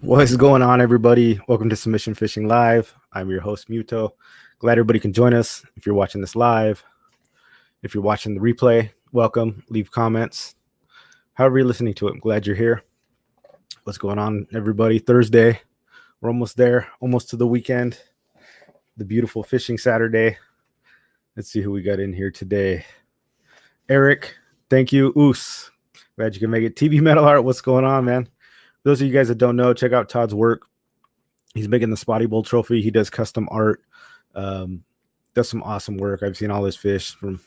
What is going on, everybody? Welcome to Submission Fishing Live. I'm your host, Muto. Glad everybody can join us. If you're watching this live, if you're watching the replay, welcome. Leave comments. However you're listening to it, I'm glad you're here. What's going on, everybody? Thursday. We're almost there, almost to the weekend. The beautiful fishing Saturday. Let's see who we got in here today. Eric, thank you. Oos, glad you can make it. TV Metal Art, what's going on, man? Those of you guys that don't know, check out Todd's work. He's making the Spotty Bowl trophy. He does custom art. Does some awesome work. I've seen all his fish from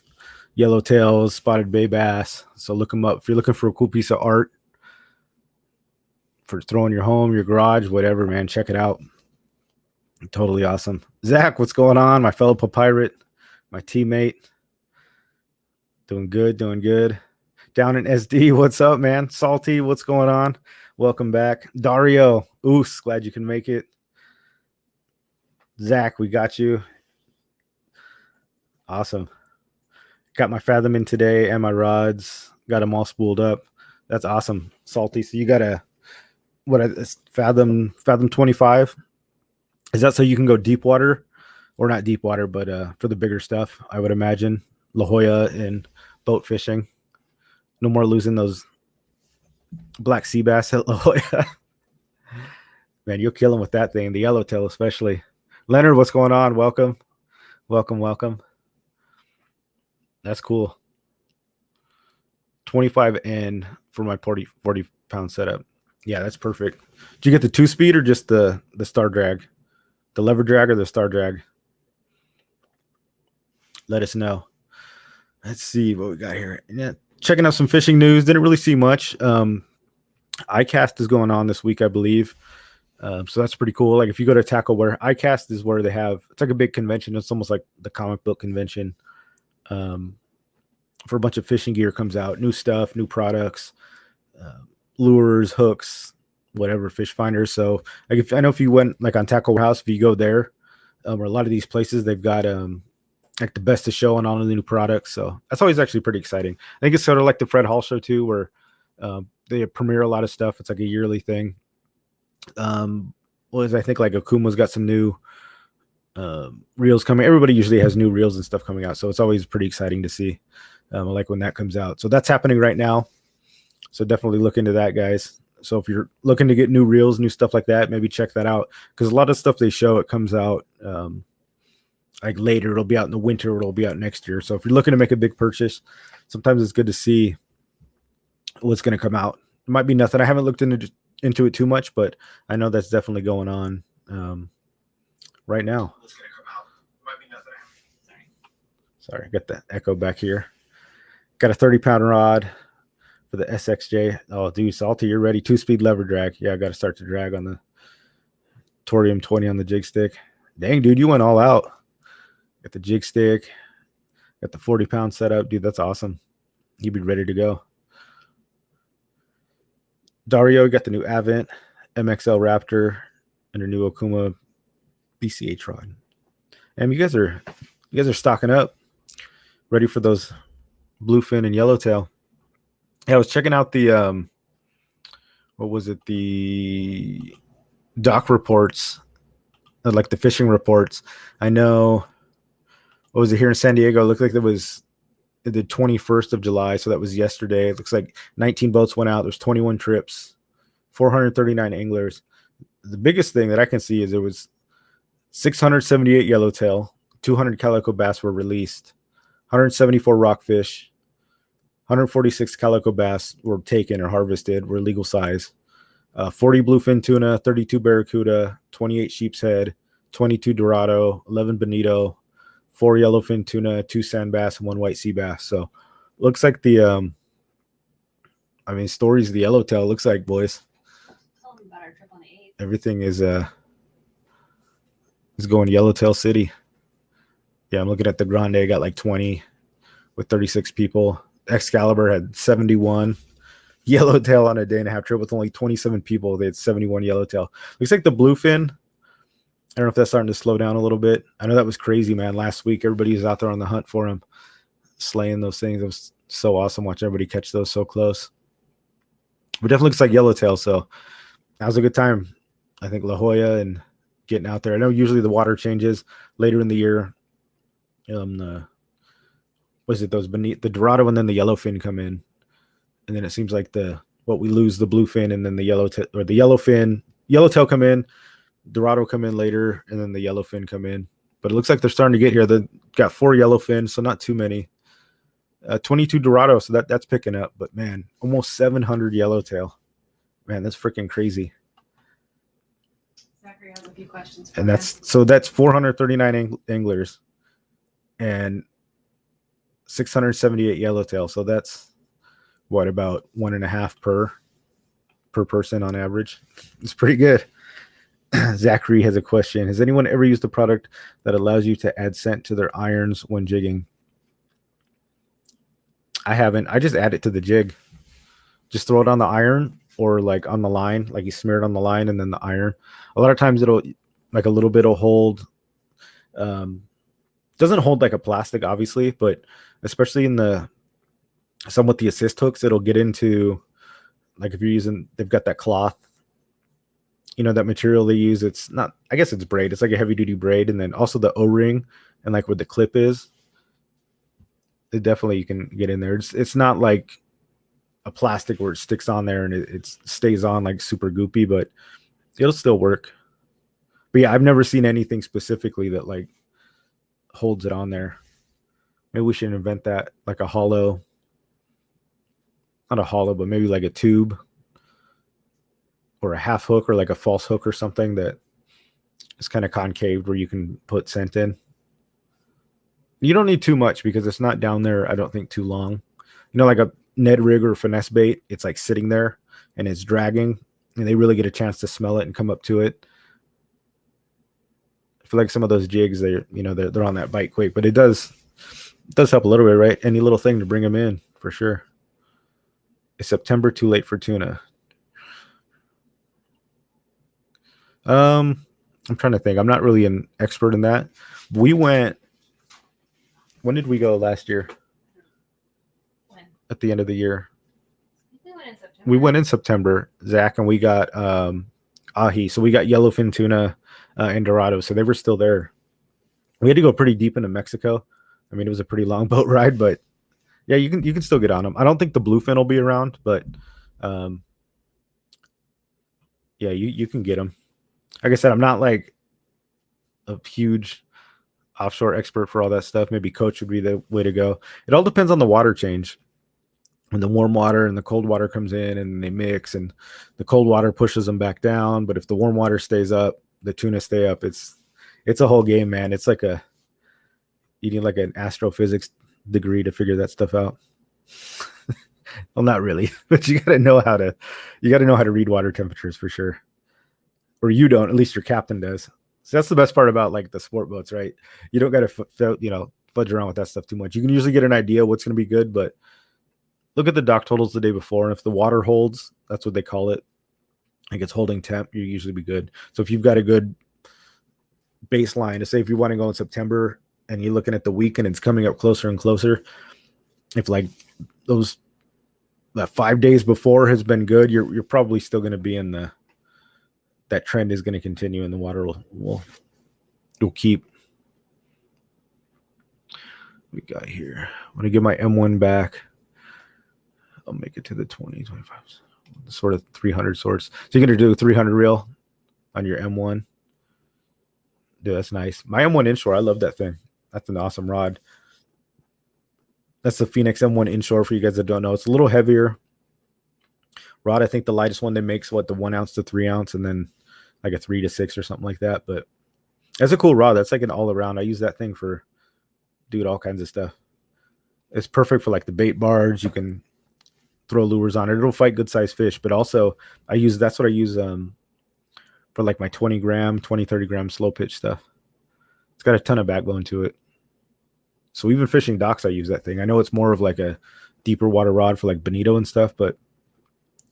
yellowtails, spotted bay bass. So look him up if you're looking for a cool piece of art for throwing your home, your garage, whatever, man. Check it out. Totally awesome. Zach, what's going on? My fellow pirate, my teammate. Doing good, doing good. Down in SD, what's up, man? Salty, what's going on? Welcome back. Dario, oos, glad you can make it. Zach, we got you. Awesome. Got my fathom in today and my rods. Got them all spooled up. That's awesome. Salty. So you got a fathom 25. Is that so you can go deep water, or not deep water, but for the bigger stuff? I would imagine La Jolla and boat fishing. No more losing those black sea bass at La Jolla. Man, you'll kill them with that thing. The yellowtail especially. Leonard, what's going on? Welcome. That's cool. 25 N for my 40 pound setup. Yeah, that's perfect. Did you get the 2-speed or just the star drag? The lever drag or the star drag? Let us know. Let's see what we got here. Yeah, checking out some fishing news. Didn't really see much. iCast is going on this week, I believe. So that's pretty cool. Like if you go to Tackleware, iCast is where they have, it's like a big convention. It's almost like the comic book convention. For a bunch of fishing gear comes out, new stuff, new products, lures, hooks, whatever, fish finders. So like I know if you went like on Tackle House, if you go there, or a lot of these places, they've got like the best of show and all of the new products. So that's always actually pretty exciting. I think it's sort of like the Fred Hall show too, where they premiere a lot of stuff. It's like a yearly thing. I think like Akuma's got some new reels coming. Everybody usually has new reels and stuff coming out, so it's always pretty exciting to see. I like when that comes out. So that's happening right now. So definitely look into that, guys. So if you're looking to get new reels, new stuff like that, maybe check that out, because a lot of stuff they show, it comes out like later. It'll be out in the winter, or it'll be out next year. So if you're looking to make a big purchase, sometimes it's good to see what's going to come out. It might be nothing. I haven't looked into it too much, but I know that's definitely going on right now. What's going to come out? It might be nothing. Sorry, I got the echo back here. Got a 30-pound rod for the SXJ. Oh, dude, Salty, you're ready. 2-speed lever drag. Yeah, I got to start to drag on the Torium 20 on the jig stick. Dang, dude, you went all out. Got the jig stick. Got the 40-pound setup. Dude, that's awesome. You'd be ready to go. Dario got the new Avent MXL Raptor and her new Okuma BCH rod. And you guys are stocking up, ready for those bluefin and yellowtail. Yeah, I was checking out the what was it? The dock reports, like the fishing reports. I know. What was it here in San Diego? It looked like it was the 21st of July, so that was yesterday. It looks like 19 boats went out. There's 21 trips, 439 anglers. The biggest thing that I can see is there was 678 yellowtail, 200 calico bass were released, 174 rockfish, 146 calico bass were taken or harvested, were legal size, 40 bluefin tuna, 32 barracuda, 28 sheep's head, 22 dorado, 11 bonito, 4 yellowfin tuna, 2 sand bass, and 1 white sea bass. So looks like the stories of the yellowtail. Looks like, boys, Tell them about our trip on the 8th. everything is going Yellowtail City. Yeah, I'm looking at the Grande. Got like 20 with 36 people. Excalibur had 71. Yellowtail on a day and a half trip with only 27 people. They had 71 yellowtail. Looks like the bluefin, I don't know if that's starting to slow down a little bit. I know that was crazy, man. Last week, everybody was out there on the hunt for them, slaying those things. It was so awesome watching everybody catch those so close. But definitely looks like yellowtail, so that was a good time. I think La Jolla and getting out there. I know usually the water changes later in the year. The was it those beneath the Dorado and then the yellowfin come in, and then it seems like we lose the bluefin and then the or the yellowtail come in, Dorado come in later, and then the yellowfin come in. But it looks like they're starting to get here. They got 4 yellowfin, so not too many. 22 Dorado, so that's picking up. But man, almost 700 yellowtail. Man, that's freaking crazy. Zachary has a few questions. And that's 439 anglers and 678 yellowtail. So that's what, about 1.5 per person on average. It's pretty good. Zachary has a question. Has anyone ever used a product that allows you to add scent to their irons when jigging? I haven't. I just add it to the jig. Just throw it on the iron or like on the line, like you smear it on the line and then the iron. A lot of times it'll, like a little bit will hold. Doesn't hold like a plastic, obviously, but especially in some with the assist hooks, it'll get into, like if you're using, they've got that cloth, that material they use. It's not, I guess it's braid. It's like a heavy duty braid. And then also the O-ring and like where the clip is, it definitely, you can get in there. It's not like a plastic where it sticks on there and it stays on like super goopy, but it'll still work. But yeah, I've never seen anything specifically that like holds it on there. Maybe we should invent that, like a hollow, not a hollow, but maybe like a tube or a half hook or like a false hook or something that is kind of concaved where you can put scent in. You don't need too much because it's not down there, I don't think, too long. Like a Ned rig or finesse bait, it's like sitting there and it's dragging and they really get a chance to smell it and come up to it. I feel like some of those jigs, they're on that bite quick, but it does help a little bit, right? Any little thing to bring them in for sure. Is September too late for tuna? I'm trying to think. I'm not really an expert in that. When did we go last year? When? At the end of the year. We went in September. We went in September, Zach, and we got ahi. So we got yellowfin tuna and Dorado. So they were still there. We had to go pretty deep into Mexico. I mean, it was a pretty long boat ride, but yeah, you can still get on them. I don't think the bluefin will be around, but yeah, you can get them. Like I said, I'm not like a huge offshore expert for all that stuff. Maybe coach would be the way to go. It all depends on the water change. When the warm water and the cold water comes in and they mix and the cold water pushes them back down. But if the warm water stays up, the tuna stay up. It's a whole game, man. It's like you need like an astrophysics degree to figure that stuff out. Well, not really, but you got to know how to read water temperatures for sure. Or you don't, at least your captain does. So that's the best part about like the sport boats, right? You don't got to fudge around with that stuff too much. You can usually get an idea what's going to be good, but look at the dock totals the day before. And if the water holds, that's what they call it. Like it's holding temp, you usually be good. So if you've got a good baseline to say, if you want to go in September and you're looking at the week and it's coming up closer and closer, if like that 5 days before has been good, you're probably still going to be in that trend is going to continue and the water will keep. We got here. I'm going to get my M1 back. I'll make it to the 20, 25, sort of 300 sorts. So you're going to do 300 reel on your M1. Dude, that's nice. My M1 inshore, I love that thing. That's an awesome rod. That's the Phoenix M1 inshore for you guys that don't know. It's a little heavier rod. I think the lightest one they make is the 1 ounce to 3 ounce, and then like a 3 to 6 or something like that. But that's a cool rod. That's like an all around. I use that thing for all kinds of stuff. It's perfect for like the bait barge. You can throw lures on it. It'll fight good sized fish, but also that's what I use for like my 20, 30 gram slow pitch stuff. It's got a ton of backbone to it. So even fishing docks, I use that thing. I know it's more of like a deeper water rod for like bonito and stuff, but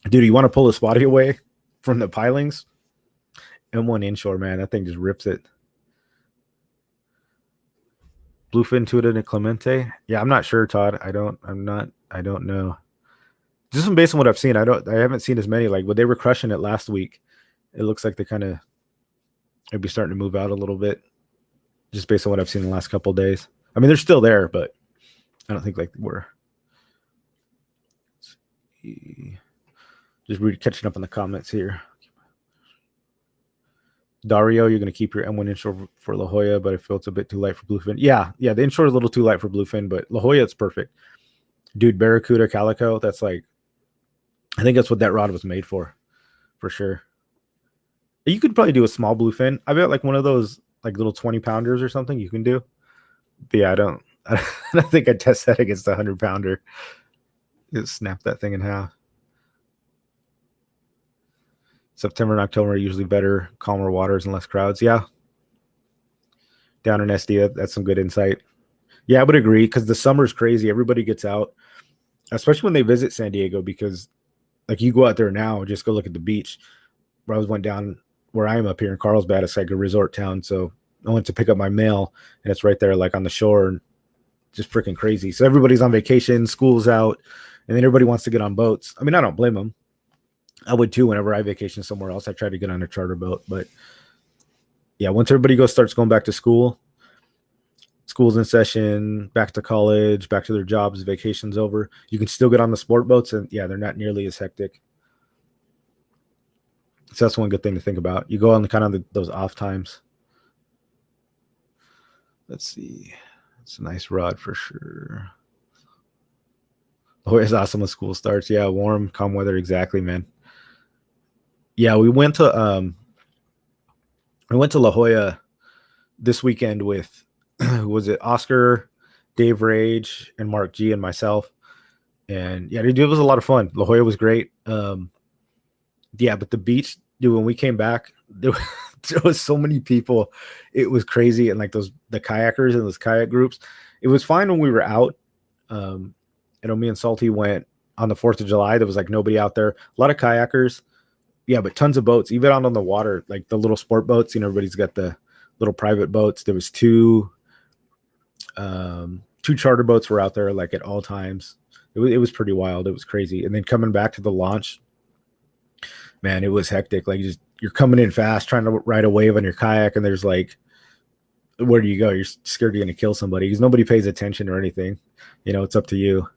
dude, you want to pull the spotty away from the pilings? M1 inshore, man, that thing just rips it. Bluefin tuna and Clemente. Yeah, I'm not sure, Todd. I don't know. Just based on what I've seen, I haven't seen as many. Like, but they were crushing it last week. it looks like they kind of maybe starting to move out a little bit, just based on what I've seen in the last couple of days. I mean, they're still there, but I don't think like we're just catching up on the comments here. Dario, you're going to keep your M1 inshore for La Jolla, but I feel it's a bit too light for bluefin. Yeah, the inshore is a little too light for bluefin, but La Jolla, it's perfect. Dude, Barracuda Calico, that's like, I think that's what that rod was made for sure. You could probably do a small bluefin. I bet like one of those like little 20 pounders or something you can do. But yeah, I don't think I'd test that against a 100 pounder. Just snap that thing in half. September and October are usually better, calmer waters and less crowds. Yeah. Down in SD, that's some good insight. Yeah, I would agree because the summer's crazy. Everybody gets out, especially when they visit San Diego, because like you go out there now, just go look at the beach. Where I went down where I am up here in Carlsbad, it's like a resort town. So I went to pick up my mail and it's right there like on the shore and just freaking crazy. So everybody's on vacation, school's out, and then everybody wants to get on boats. I mean, I don't blame them. I would too whenever I vacation somewhere else. I try to get on a charter boat. But yeah, once everybody starts going back to school, school's in session, back to college, back to their jobs, vacation's over, you can still get on the sport boats. And yeah, they're not nearly as hectic. So that's one good thing to think about. You go on kind of those off times. Let's see. It's a nice rod for sure. Oh, it's awesome when school starts. Yeah, warm, calm weather. Exactly, man. Yeah, we went to La Jolla this weekend with was it Oscar, Dave Rage, and Mark G and myself. And yeah, it was a lot of fun. La Jolla was great. Yeah, but the beach, dude, when we came back, there was so many people. It was crazy. And like the kayakers and those kayak groups, it was fine when we were out. Me and Salty went on the 4th of July. There was like nobody out there. A lot of kayakers. Yeah, but tons of boats, even out on the water, like the little sport boats. Everybody's got the little private boats. There was two charter boats were out there like at all times. It was pretty wild. It was crazy. And then coming back to the launch, man, it was hectic. Like you're coming in fast, trying to ride a wave on your kayak, and there's like, where do you go? You're scared you're going to kill somebody because nobody pays attention or anything. It's up to you.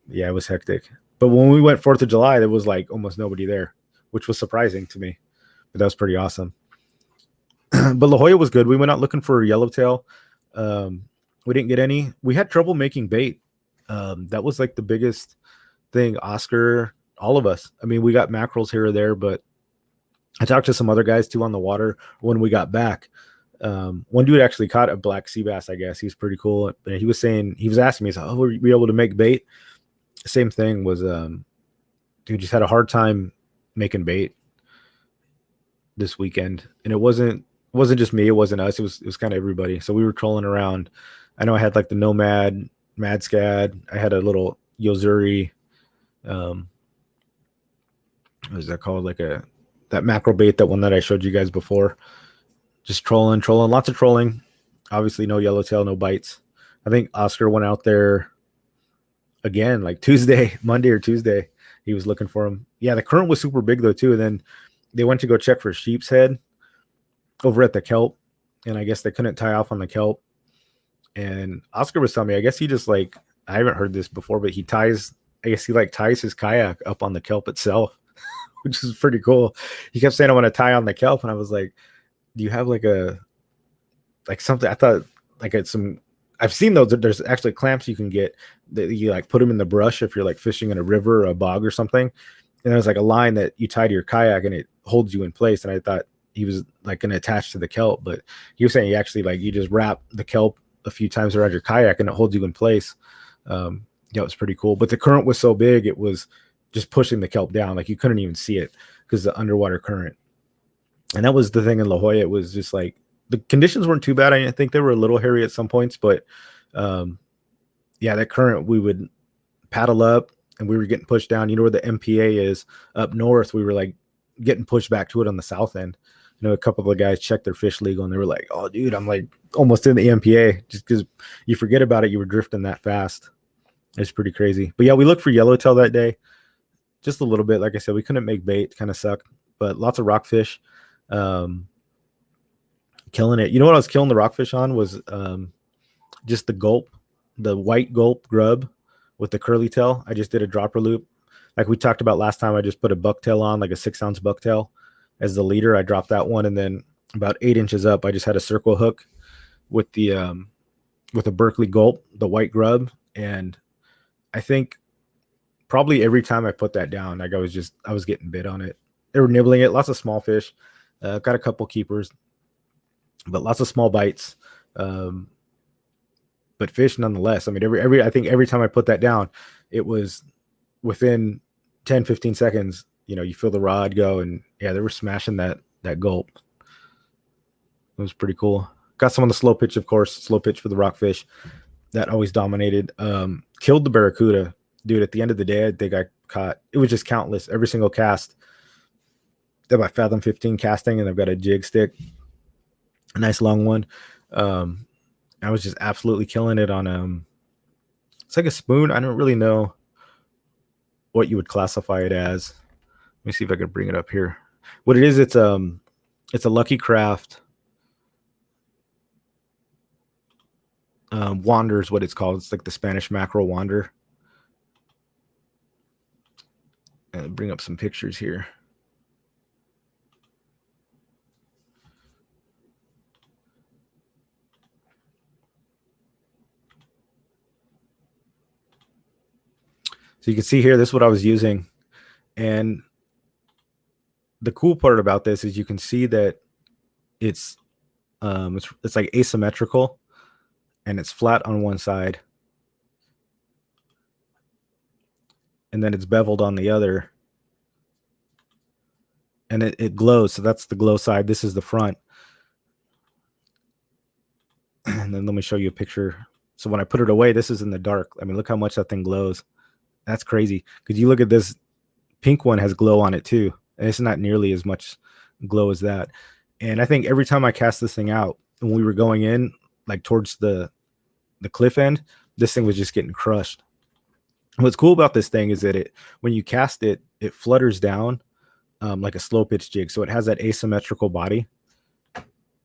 Yeah, it was hectic. But when we went 4th of July, there was like almost nobody there, which was surprising to me. But that was pretty awesome. But La Jolla was good. We went out looking for yellowtail. We didn't get any. We had trouble making bait. That was like the biggest thing. Oscar, all of us. I mean, we got mackerels here or there, but I talked to some other guys too on the water when we got back. One dude actually caught a black sea bass, I guess. He was pretty cool. But he was asking me, oh, were we able to make bait? Same thing was, dude just had a hard time making bait this weekend. And it wasn't just me. It wasn't us. It was kind of everybody. So we were trolling around. I know I had like the Nomad, Mad Scad. I had a little Yozuri. What is that called? Like that mackerel bait, that one that I showed you guys before. Just trolling, lots of trolling. Obviously no yellowtail, no bites. I think Oscar went out there again, like Monday or Tuesday. He was looking for him. Yeah, the current was super big though too. And then they went to go check for sheep's head over at the kelp. And I guess they couldn't tie off on the kelp. And Oscar was telling me, I guess he just like, I haven't heard this before, but he ties his kayak up on the kelp itself, which is pretty cool. He kept saying, I want to tie on the kelp. And I was like, do you have like something? I thought like I've seen those. There's actually clamps you can get that you like put them in the brush if you're like fishing in a river or a bog or something. And there's like a line that you tie to your kayak and it holds you in place. And I thought he was like going to attach to the kelp, but he was saying you actually like, you just wrap the kelp a few times around your kayak and it holds you in place. It was pretty cool. But the current was so big, it was just pushing the kelp down. Like you couldn't even see it because the underwater current. And that was the thing in La Jolla. It was just like the conditions weren't too bad. I think they were a little hairy at some points, but that current, we would paddle up and we were getting pushed down. Where the MPA is up north, we were like getting pushed back to it on the south end. A couple of the guys checked their fish legal and they were like, oh dude, I'm like almost in the MPA, just because you forget about it. You were drifting that fast. It's pretty crazy. But yeah, we looked for yellowtail that day. Just a little bit. Like I said, we couldn't make bait, kind of sucked. but lots of rockfish. Killing it. You know what I was killing the rockfish on was just the gulp, the white gulp grub with the curly tail. I just did a dropper loop. Like we talked about last time, I just put a bucktail on, like a 6-ounce bucktail as the leader. I dropped that one, and then about 8 inches up, I just had a circle hook with the with a Berkeley gulp, the white grub. And I think probably every time I put that down, like I was getting bit on it. They were nibbling it, lots of small fish. Got a couple keepers, but lots of small bites. But fish nonetheless. I mean, I think every time I put that down, it was within 10, 15 seconds, you feel the rod go, and yeah, they were smashing that gulp. It was pretty cool. Got some on the slow pitch, of course, slow pitch for the rockfish. That always dominated. Killed the barracuda. Dude, at the end of the day, I think I caught, it was just countless. Every single cast. They're about fathom 15 casting, and I've got a jig stick, a nice long one. I was just absolutely killing it on it's like a spoon. I don't really know what you would classify it as. Let me see if I can bring it up here. What it is, it's a Lucky Craft Wander is what it's called. It's like the Spanish mackerel Wander. And bring up some pictures here. So you can see here, this is what I was using. And the cool part about this is you can see that it's like asymmetrical, and it's flat on one side, and then it's beveled on the other, and it glows. So that's the glow side. This is the front. And then let me show you a picture. So when I put it away, this is in the dark. I mean, look how much that thing glows. That's crazy. Because you look at this pink one, has glow on it too, and it's not nearly as much glow as that. And I think every time I cast this thing out, when we were going in, like towards the cliff end, this thing was just getting crushed. What's cool about this thing is that when you cast it, it flutters down like a slow pitch jig. So it has that asymmetrical body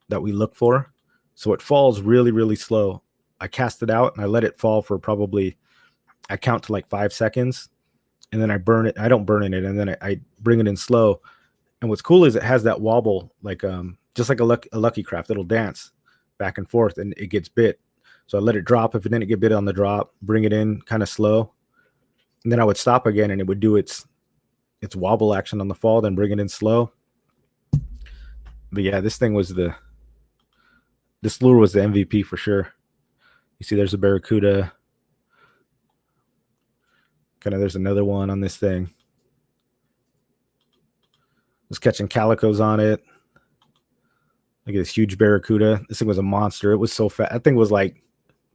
that we look for. So it falls really, really slow. I cast it out and I let it fall for probably, I count to like 5 seconds, and then I burn it. I don't burn it, and then I bring it in slow. And what's cool is it has that wobble, like just like a Lucky Craft. It'll dance back and forth, and it gets bit. So I let it drop. If it didn't get bit on the drop, bring it in kind of slow, and then I would stop again, and it would do its wobble action on the fall, then bring it in slow. But yeah, this lure was the MVP for sure. You see, there's a barracuda. Kind of, there's another one on this thing. Was catching calicos on it. Look at this huge barracuda. This thing was a monster. It was so fat. That thing was like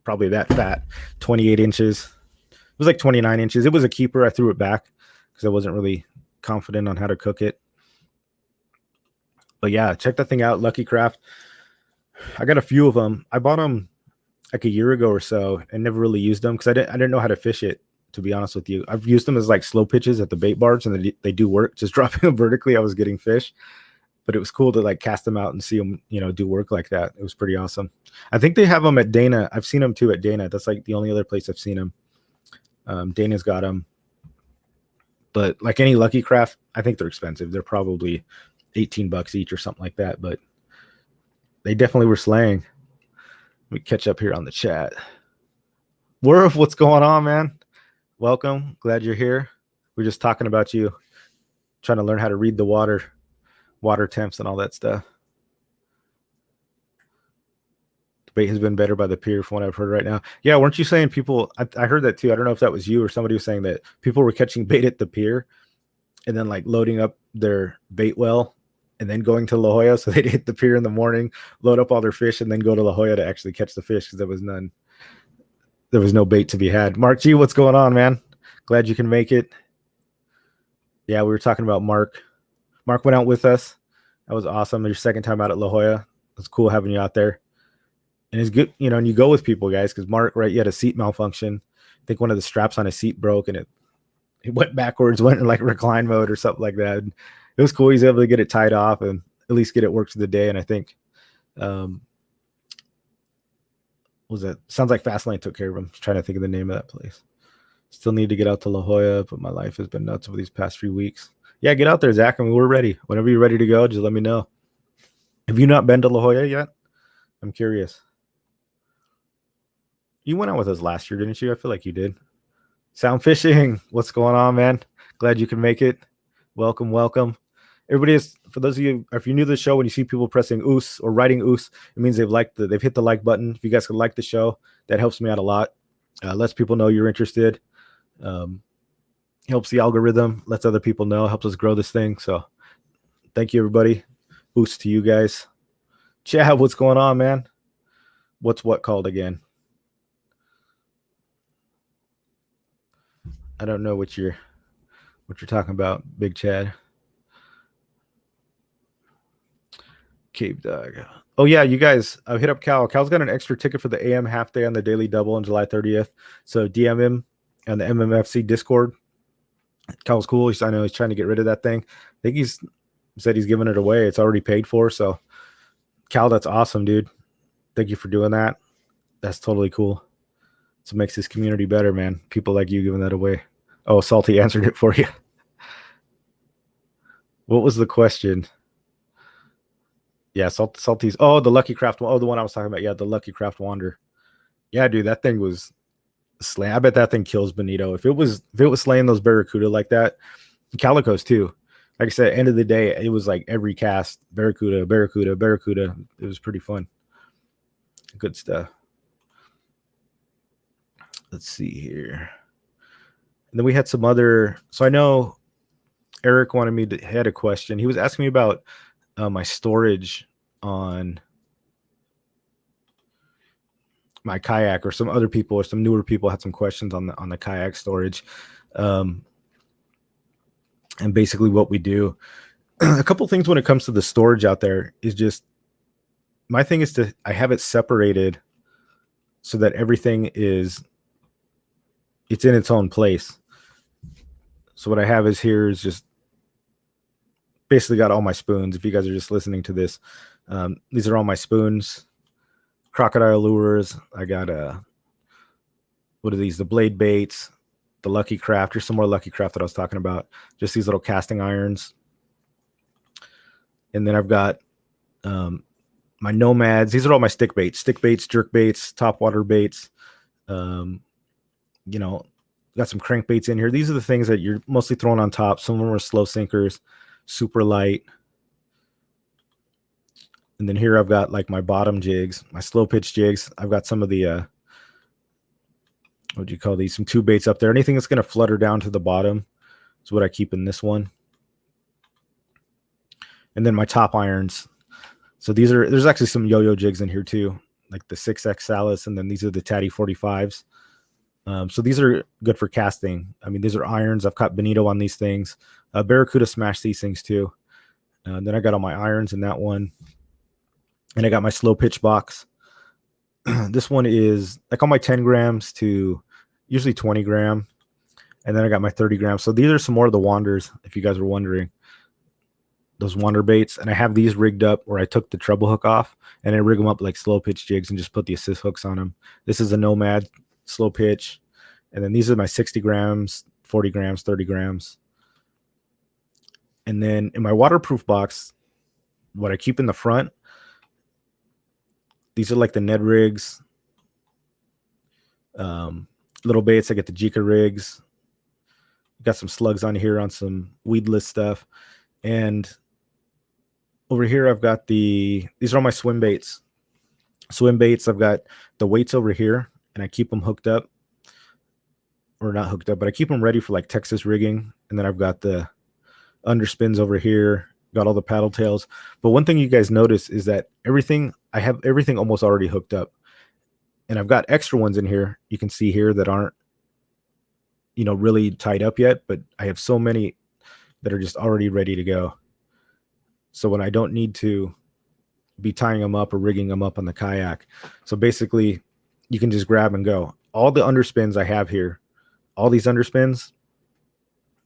probably that fat, 28 inches. It was like 29 inches. It was a keeper. I threw it back because I wasn't really confident on how to cook it. But yeah, check that thing out, Lucky Craft. I got a few of them. I bought them like a year ago or so and never really used them because I didn't know how to fish it, to be honest with you. I've used them as like slow pitches at the bait bars, and they do work. Just dropping them vertically, I was getting fish. But it was cool to like cast them out and see them, do work like that. It was pretty awesome. I think they have them at Dana. I've seen them too at Dana. That's like the only other place I've seen them. Dana's got them. But like any Lucky Craft, I think they're expensive. They're probably $18 each or something like that. But they definitely were slaying. Let me catch up here on the chat. Worf, what's going on, man? Welcome. Glad you're here. We're just talking about you trying to learn how to read the water temps and all that stuff. The bait has been better by the pier from what I've heard right now. Yeah, weren't you saying people, I heard that too. I don't know if that was you or somebody was saying that people were catching bait at the pier and then like loading up their bait well and then going to La Jolla. So they'd hit the pier in the morning, load up all their fish, and then go to La Jolla to actually catch the fish because there was no bait to be had. Mark G, what's going on, man? Glad you can make it. Yeah, we were talking about Mark. Mark went out with us. That was awesome. Your second time out at La Jolla. It's cool having you out there. And it's good, and you go with people, guys, because Mark, right, you had a seat malfunction. I think one of the straps on his seat broke, and it went backwards, went in like recline mode or something like that. And it was cool. He's able to get it tied off and at least get it worked for the day. And I think, what was it? Sounds like Fastlane took care of him. I was trying to think of the name of that place. Still need to get out to La Jolla, but my life has been nuts over these past few weeks. Yeah, get out there, Zach. I mean, we're ready. Whenever you're ready to go, just let me know. Have you not been to La Jolla yet? I'm curious. You went out with us last year, didn't you? I feel like you did. Sound Fishing. What's going on, man? Glad you can make it. Welcome, welcome. Everybody is, for those of you, if you're new to the show, when you see people pressing oos or writing oos, it means they've hit the like button. If you guys could like the show, that helps me out a lot. Lets people know you're interested. Helps the algorithm, lets other people know, helps us grow this thing. So thank you, everybody. Boost to you guys. Chad, what's going on, man? What's what called again? I don't know what you're talking about, Big Chad. Cave Dog. Oh yeah, you guys, I hit up Cal. Cal's got an extra ticket for the AM half day on the Daily Double on July 30th. So DM him on the MMFC Discord. Cal's cool. I know he's trying to get rid of that thing. I think he's said he's giving it away. It's already paid for. So Cal, that's awesome, dude. Thank you for doing that. That's totally cool. So it makes this community better, man. People like you giving that away. Oh, Salty answered it for you. What was the question? Yeah, Salty's. Oh, the Lucky Craft. Oh, the one I was talking about. Yeah, the Lucky Craft Wander. Yeah, dude, that thing was slaying. I bet that thing kills Benito. If it was slaying those Barracuda like that, Calicos too. Like I said, end of the day, it was like every cast Barracuda, Barracuda, Barracuda. It was pretty fun. Good stuff. Let's see here. And then we had some other. So I know Eric wanted me to had a question. He was asking me about my storage on my kayak, or some other people or some newer people had some questions on the kayak storage. And basically what we do. A couple things when it comes to the storage out there is just, my thing is I have it separated so that everything it's in its own place. So what I have is here is just basically got all my spoons. If you guys are just listening to this, these are all my spoons, crocodile lures. I got what are these? The blade baits, the Lucky Craft. Here's some more Lucky Craft that I was talking about. Just these little casting irons. And then I've got my nomads. These are all my stick baits, jerk baits, top water baits. Got some crankbaits in here. These are the things that you're mostly throwing on top. Some of them are slow sinkers, super light. And then here I've got like my bottom jigs, my slow pitch jigs. I've got some of the what do you call these? Some tube baits up there. Anything that's going to flutter down to the bottom is what I keep in this one. And then my top irons. So there's actually some yo-yo jigs in here too, like the 6X Salis, and then these are the Tatty 45s. So these are good for casting. I mean, these are irons. I've caught Benito on these things. Barracuda smashed these things too. Then I got all my irons in that one. And I got my slow pitch box. This one is like on my 10 grams to usually 20 gram. And then I got my 30 grams. So these are some more of the wanders, if you guys were wondering. Those wander baits. And I have these rigged up where I took the treble hook off and I rig them up like slow pitch jigs and just put the assist hooks on them. This is a Nomad slow pitch. And then these are my 60 grams, 40 grams, 30 grams. And then in my waterproof box, what I keep in the front, these are like the Ned rigs, little baits. I get the Jika rigs. Got some slugs on here on some weedless stuff. And over here, I've got these are all my swim baits. Swim baits, I've got the weights over here, and I keep them hooked up. Or not hooked up, but I keep them ready for like Texas rigging. And then I've got the underspins over here, got all the paddle tails. But one thing you guys notice is that I have everything almost already hooked up. And I've got extra ones in here, you can see here, that aren't, really tied up yet, but I have so many that are just already ready to go. So when I don't need to be tying them up or rigging them up on the kayak. So basically you can just grab and go. All the underspins I have here, all these underspins,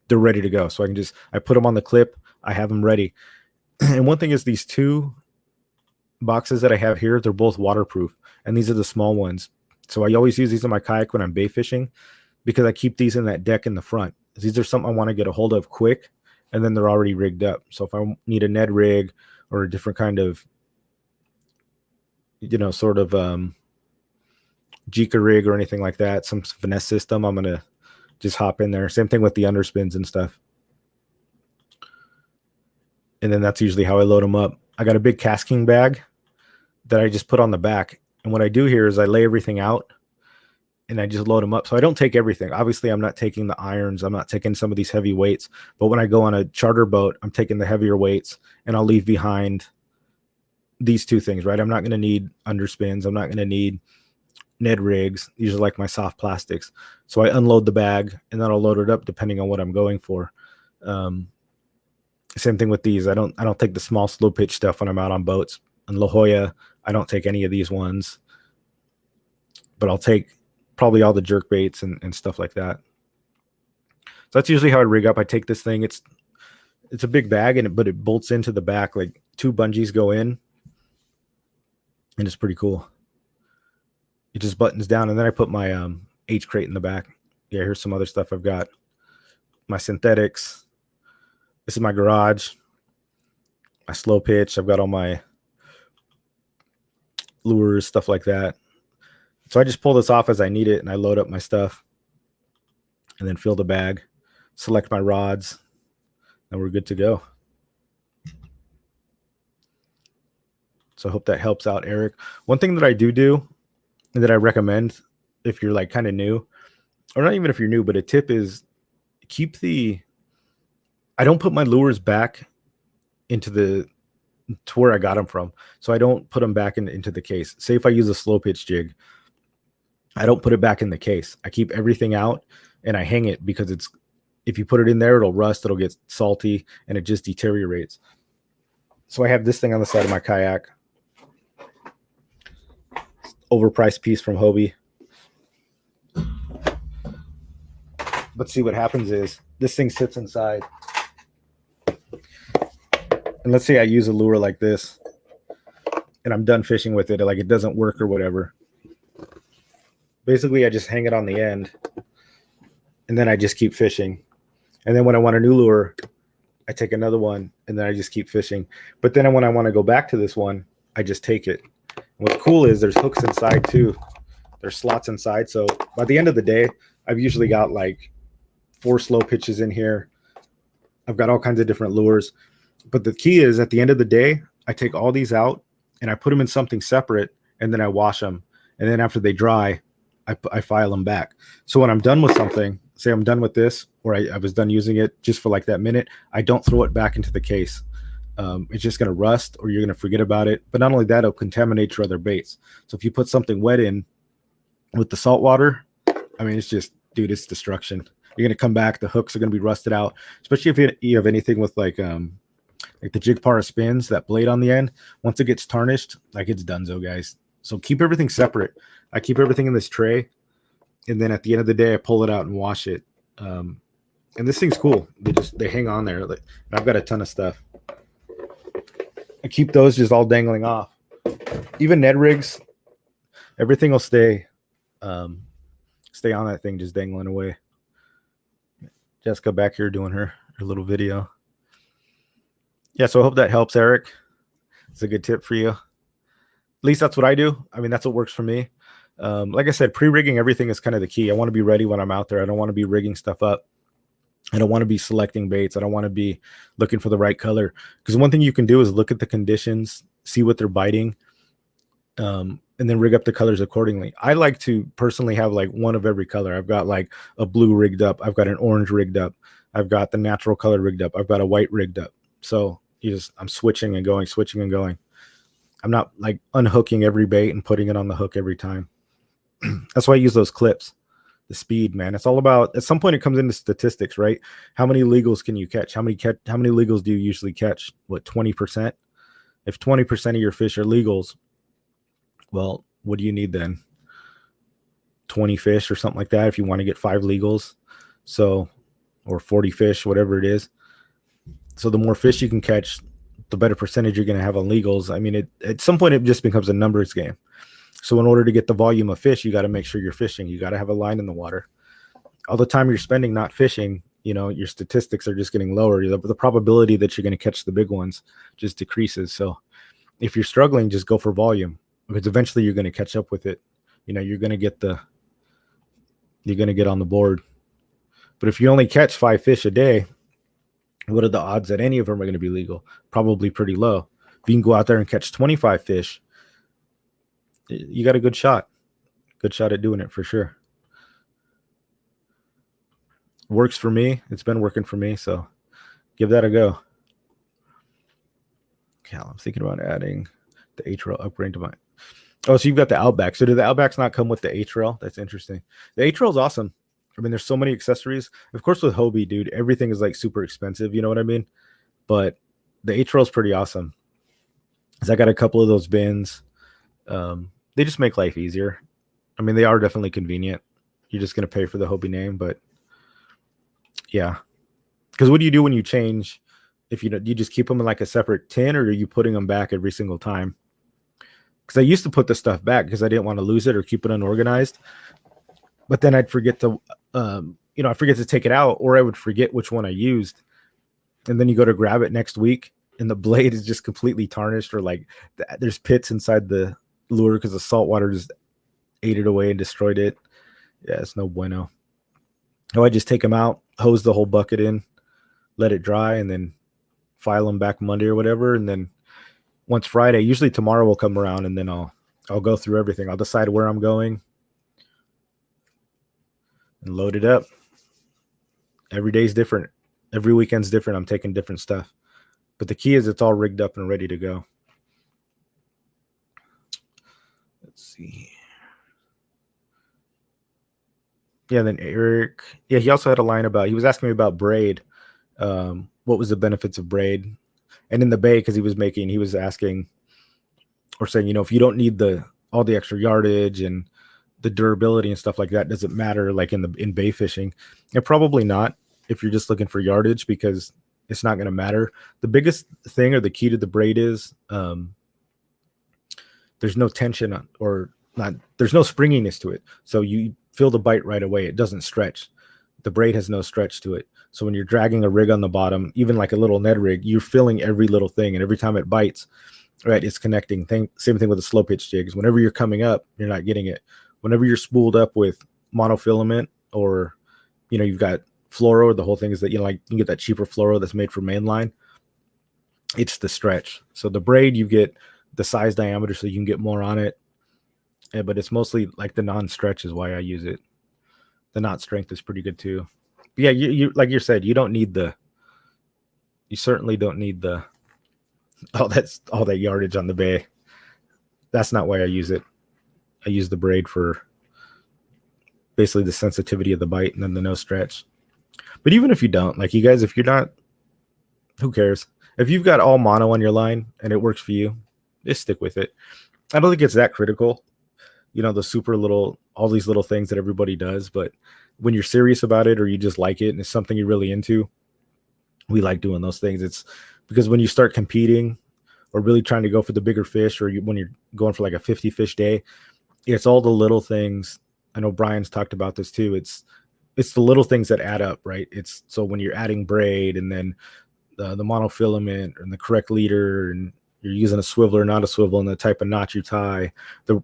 they're ready to go. So I put them on the clip. I have them ready. And one thing is these two boxes that I have here, they're both waterproof, and these are the small ones. So I always use these in my kayak when I'm bait fishing because I keep these in that deck in the front. These are something I want to get a hold of quick, and then they're already rigged up. So if I need a Ned rig or a different kind of, sort of Jika rig or anything like that, some finesse system, I'm gonna just hop in there. Same thing with the underspins and stuff. And then that's usually how I load them up. I got a big casking bag that I just put on the back. And what I do here is I lay everything out and I just load them up. So I don't take everything. Obviously, I'm not taking the irons. I'm not taking some of these heavy weights. But when I go on a charter boat, I'm taking the heavier weights and I'll leave behind these two things, right? I'm not going to need underspins. I'm not going to need Ned rigs. These are like my soft plastics. So I unload the bag and then I'll load it up depending on what I'm going for. Same thing with these. I don't take the small slow pitch stuff when I'm out on boats. In La Jolla, I don't take any of these ones, but I'll take probably all the jerk baits and stuff like that. So that's usually how I rig up. I take this thing. It's a big bag, but it bolts into the back. Like 2 bungees go in, and it's pretty cool. It just buttons down, and then I put my H crate in the back. Yeah, here's some other stuff I've got. My synthetics. This is my garage. My slow pitch. I've got all my lures, stuff like that. So I just pull this off as I need it, and I load up my stuff and then fill the bag, select my rods, and we're good to go. So I hope that helps out, Eric. One thing that I do and that I recommend if you're like kind of new, or not even if you're new, but a tip is I don't put my lures back to where I got them from. So I don't put them back into the case. Say if I use a slow pitch jig, I don't put it back in the case. I keep everything out and I hang it because if you put it in there, it'll rust, it'll get salty, and it just deteriorates. So I have this thing on the side of my kayak. Overpriced piece from Hobie. But see, what happens is this thing sits inside. And let's say I use a lure like this and I'm done fishing with it, like it doesn't work or whatever. Basically, I just hang it on the end and then I just keep fishing. And then when I want a new lure, I take another one and then I just keep fishing. But then when I want to go back to this one, I just take it. And what's cool is there's hooks inside too. There's slots inside. So by the end of the day, I've usually got like 4 slow pitches in here. I've got all kinds of different lures. But the key is at the end of the day, I take all these out and I put them in something separate and then I wash them. And then after they dry, I file them back. So when I'm done with something, say I'm done with this, or I was done using it just for like that minute, I don't throw it back into the case. It's just going to rust or you're going to forget about it. But not only that, it'll contaminate your other baits. So if you put something wet in with the salt water, I mean, it's just, dude, it's destruction. You're going to come back. The hooks are going to be rusted out, especially if you have anything with like the jig para spins, that blade on the end. Once it gets tarnished, like it's donezo, guys. So keep everything separate. I keep everything in this tray, and then at the end of the day, I pull it out and wash it. And this thing's cool. They hang on there. Like, I've got a ton of stuff. I keep those just all dangling off. Even Ned rigs, everything will stay on that thing, just dangling away. Jessica back here doing her little video. Yeah, so I hope that helps, Eric. It's a good tip for you. At least that's what I do. I mean, that's what works for me. Like I said, pre-rigging everything is kind of the key. I want to be ready when I'm out there. I don't want to be rigging stuff up. I don't want to be selecting baits. I don't want to be looking for the right color. Because one thing you can do is look at the conditions, see what they're biting, and then rig up the colors accordingly. I like to personally have like one of every color. I've got like a blue rigged up. I've got an orange rigged up. I've got the natural color rigged up. I've got a white rigged up. So I'm switching and going, switching and going. I'm not like unhooking every bait and putting it on the hook every time. That's why I use those clips. The speed, man. It's all about, at some point it comes into statistics, right? How many legals can you catch? How many legals do you usually catch? What, 20%? If 20% of your fish are legals, well, what do you need then? 20 fish or something like that if you want to get 5 legals. So, or 40 fish, whatever it is. So the more fish you can catch, the better percentage you're going to have on legals. I mean, at some point it just becomes a numbers game. So in order to get the volume of fish, you got to make sure you're fishing. You got to have a line in the water. All the time you're spending not fishing, your statistics are just getting lower. The probability that you're going to catch the big ones just decreases. So if you're struggling, just go for volume, because eventually you're going to catch up with it. You're going to get on the board. But if you only catch 5 fish a day, what are the odds that any of them are going to be legal? Probably pretty low. If you can go out there and catch 25 fish, you got a good shot at doing it for sure. Works for me. It's been working for me, so give that a go. Okay, I'm thinking about adding the H-rail upgrade to mine. Oh, so you've got the Outback. So do the Outbacks not come with the H-rail? That's interesting. The H-rail is awesome. I mean, there's so many accessories. Of course, with Hobie, dude, everything is like super expensive. You know what I mean? But the H-rail is pretty awesome. Because I got a couple of those bins. They just make life easier. I mean, they are definitely convenient. You're just going to pay for the Hobie name, but yeah. Because what do you do when you change? If you just keep them in like a separate tin, or are you putting them back every single time? Because I used to put the stuff back because I didn't want to lose it or keep it unorganized. But then I'd forget to, I forget to take it out, or I would forget which one I used. And then you go to grab it next week, and the blade is just completely tarnished, or like there's pits inside the lure because the salt water just ate it away and destroyed it. Yeah, it's no bueno. Oh, I just take them out, hose the whole bucket in, let it dry, and then file them back Monday or whatever. And then once Friday, usually tomorrow will come around, and then I'll go through everything. I'll decide where I'm going and load it up. Every day's different. Every weekend's different. I'm taking different stuff. But the key is it's all rigged up and ready to go. Let's see. Yeah, then Eric. Yeah, he also had a line about, he was asking me about braid. What was the benefits of braid? And in the bay, because he was asking or saying, if you don't need all the extra yardage and the durability and stuff like that, does it matter like in bay fishing? And probably not if you're just looking for yardage, because it's not going to matter. The biggest thing or the key to the braid is there's no tension there's no springiness to it. So you feel the bite right away. It doesn't stretch. The braid has no stretch to it. So when you're dragging a rig on the bottom, even like a little Ned rig, you're feeling every little thing. And every time it bites, right, it's connecting. Same thing with the slow pitch jigs. Whenever you're coming up, you're not getting it. Whenever you're spooled up with monofilament, or, you've got fluoro, the whole thing is that, like you can get that cheaper fluoro that's made for mainline. It's the stretch. So the braid, you get the size diameter so you can get more on it. Yeah, but it's mostly like the non-stretch is why I use it. The knot strength is pretty good too. But yeah, you like you said, you certainly don't need all that yardage on the bay. That's not why I use it. I use the braid for basically the sensitivity of the bite and then the no stretch. But even if you don't, like you guys, if you're not, who cares? If you've got all mono on your line and it works for you, just stick with it. I don't think it's that critical. The super little, all these little things that everybody does. But when you're serious about it, or you just like it and it's something you're really into, we like doing those things. It's because when you start competing or really trying to go for the bigger fish, or when you're going for like a 50 fish day, it's all the little things. I know Brian's talked about this too. It's the little things that add up, right? It's so when you're adding braid, and then the monofilament, and the correct leader, and you're using a swivel or not a swivel, and the type of knot you tie, the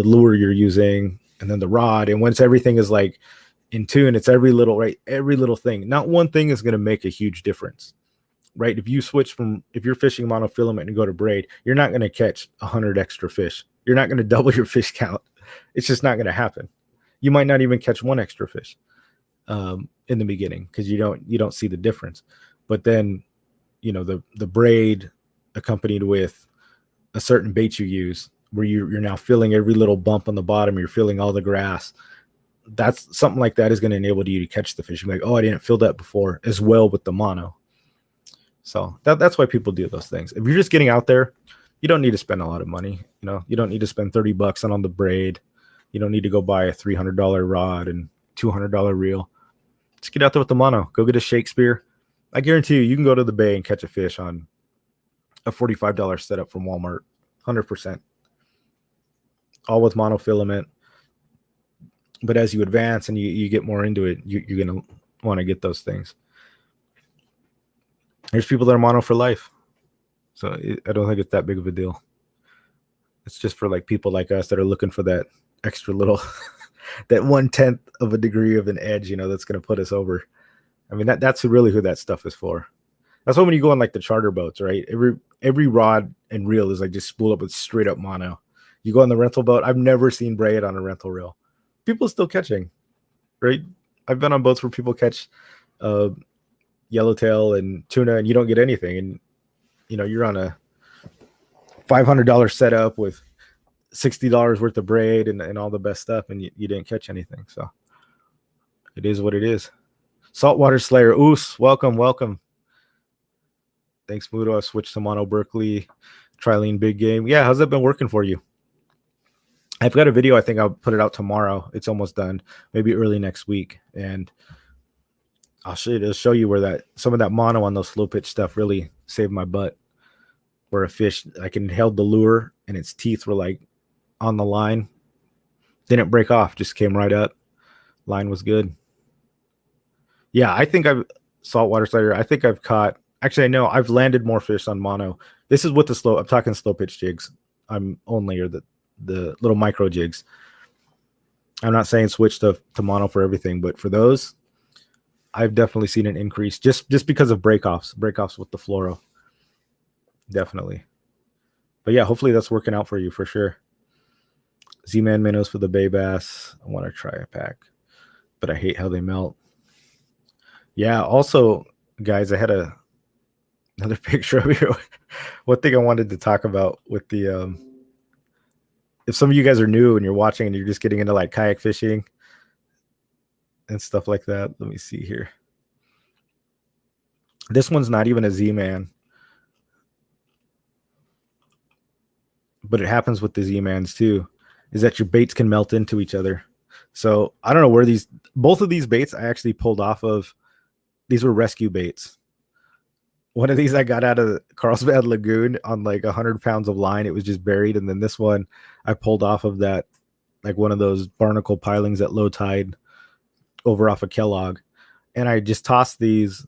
lure you're using, and then the rod. And once everything is like in tune, it's every little thing. Not one thing is going to make a huge difference, right? If you're fishing monofilament and go to braid, you're not going to catch 100 extra fish. You're not going to double your fish count. It's just not going to happen. You might not even catch one extra fish in the beginning, because you don't see the difference. But then, the braid accompanied with a certain bait you use, where you're now feeling every little bump on the bottom, you're feeling all the grass. That's something like that is going to enable you to catch the fish. You're like, oh, I didn't feel that before, as well with the mono. So that's why people do those things. If you're just getting out there, you don't need to spend a lot of money. You don't need to spend $30 on the braid. You don't need to go buy a $300 rod and $200 reel. Just get out there with the mono. Go get a Shakespeare. I guarantee you can go to the bay and catch a fish on a $45 setup from Walmart, 100%, all with monofilament. But as you advance and you get more into it, you're going to want to get those things. There's people that are mono for life. So I don't think it's that big of a deal. It's just for like people like us that are looking for that extra little, that 1/10 of a degree of an edge, that's going to put us over. I mean, that's really who that stuff is for. That's why when you go on like the charter boats, right? Every rod and reel is like just spooled up with straight up mono. You go on the rental boat. I've never seen braid on a rental reel. People are still catching, right? I've been on boats where people catch yellowtail and tuna, and you don't get anything. And you're on a $500 setup with $60 worth of braid and all the best stuff, and you didn't catch anything. So it is what it is. Saltwater Slayer, Oos, welcome. Thanks, Muto. I switched to Mono Berkeley, Trilene Big Game. Yeah, how's that been working for you? I've got a video. I think I'll put it out tomorrow. It's almost done, maybe early next week, and I'll show you where some of that mono on those slow pitch stuff really saved my butt. Where a fish, I can held the lure and its teeth were like on the line, didn't break off, just came right up. Line was good. Yeah, I think Saltwater Slayer. I think I've caught. Actually, I know I've landed more fish on mono. This is with the I'm talking slow pitch jigs. I'm only or the little micro jigs. I'm not saying switch to mono for everything, but for those, I've definitely seen an increase just because of breakoffs with the fluoro. Definitely. But yeah, hopefully that's working out for you for sure. Z-Man minnows for the bay bass. I want to try a pack, but I hate how they melt. Yeah. Also, guys, I had another picture of here. One thing I wanted to talk about with the if some of you guys are new and you're watching and you're just getting into like kayak fishing and stuff like that, let me see here. This one's not even a Z-Man, but it happens with the Z-Mans too, is that your baits can melt into each other. So I don't know where both of these baits I actually pulled off of. These were rescue baits. One of these I got out of Carlsbad Lagoon on like 100 pounds of line. It was just buried. And then this one I pulled off of that, like one of those barnacle pilings at low tide over off of Kellogg. And I just tossed these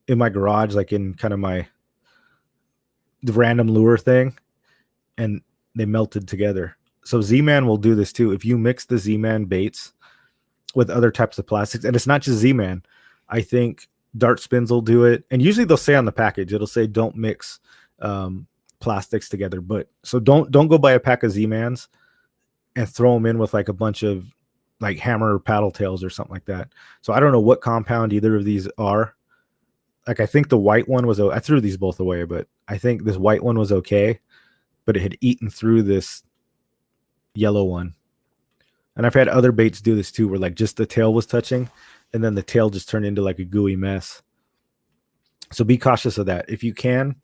in my garage, like in kind of the random lure thing, and they melted together. So Z-Man will do this too. If you mix the Z-Man baits with other types of plastics, and it's not just Z-Man, I think Dart Spins will do it. And usually they'll say on the package, it'll say don't mix plastics together. But so don't go buy a pack of Z-Mans and throw them in with like a bunch of like hammer paddle tails or something like that. So I don't know what compound either of these are. Like I think the white one was, I threw these both away, but I think this white one was okay, but it had eaten through this yellow one. And I've had other baits do this too, where like just the tail was touching and then the tail just turned into like a gooey mess. So be cautious of that. If you can,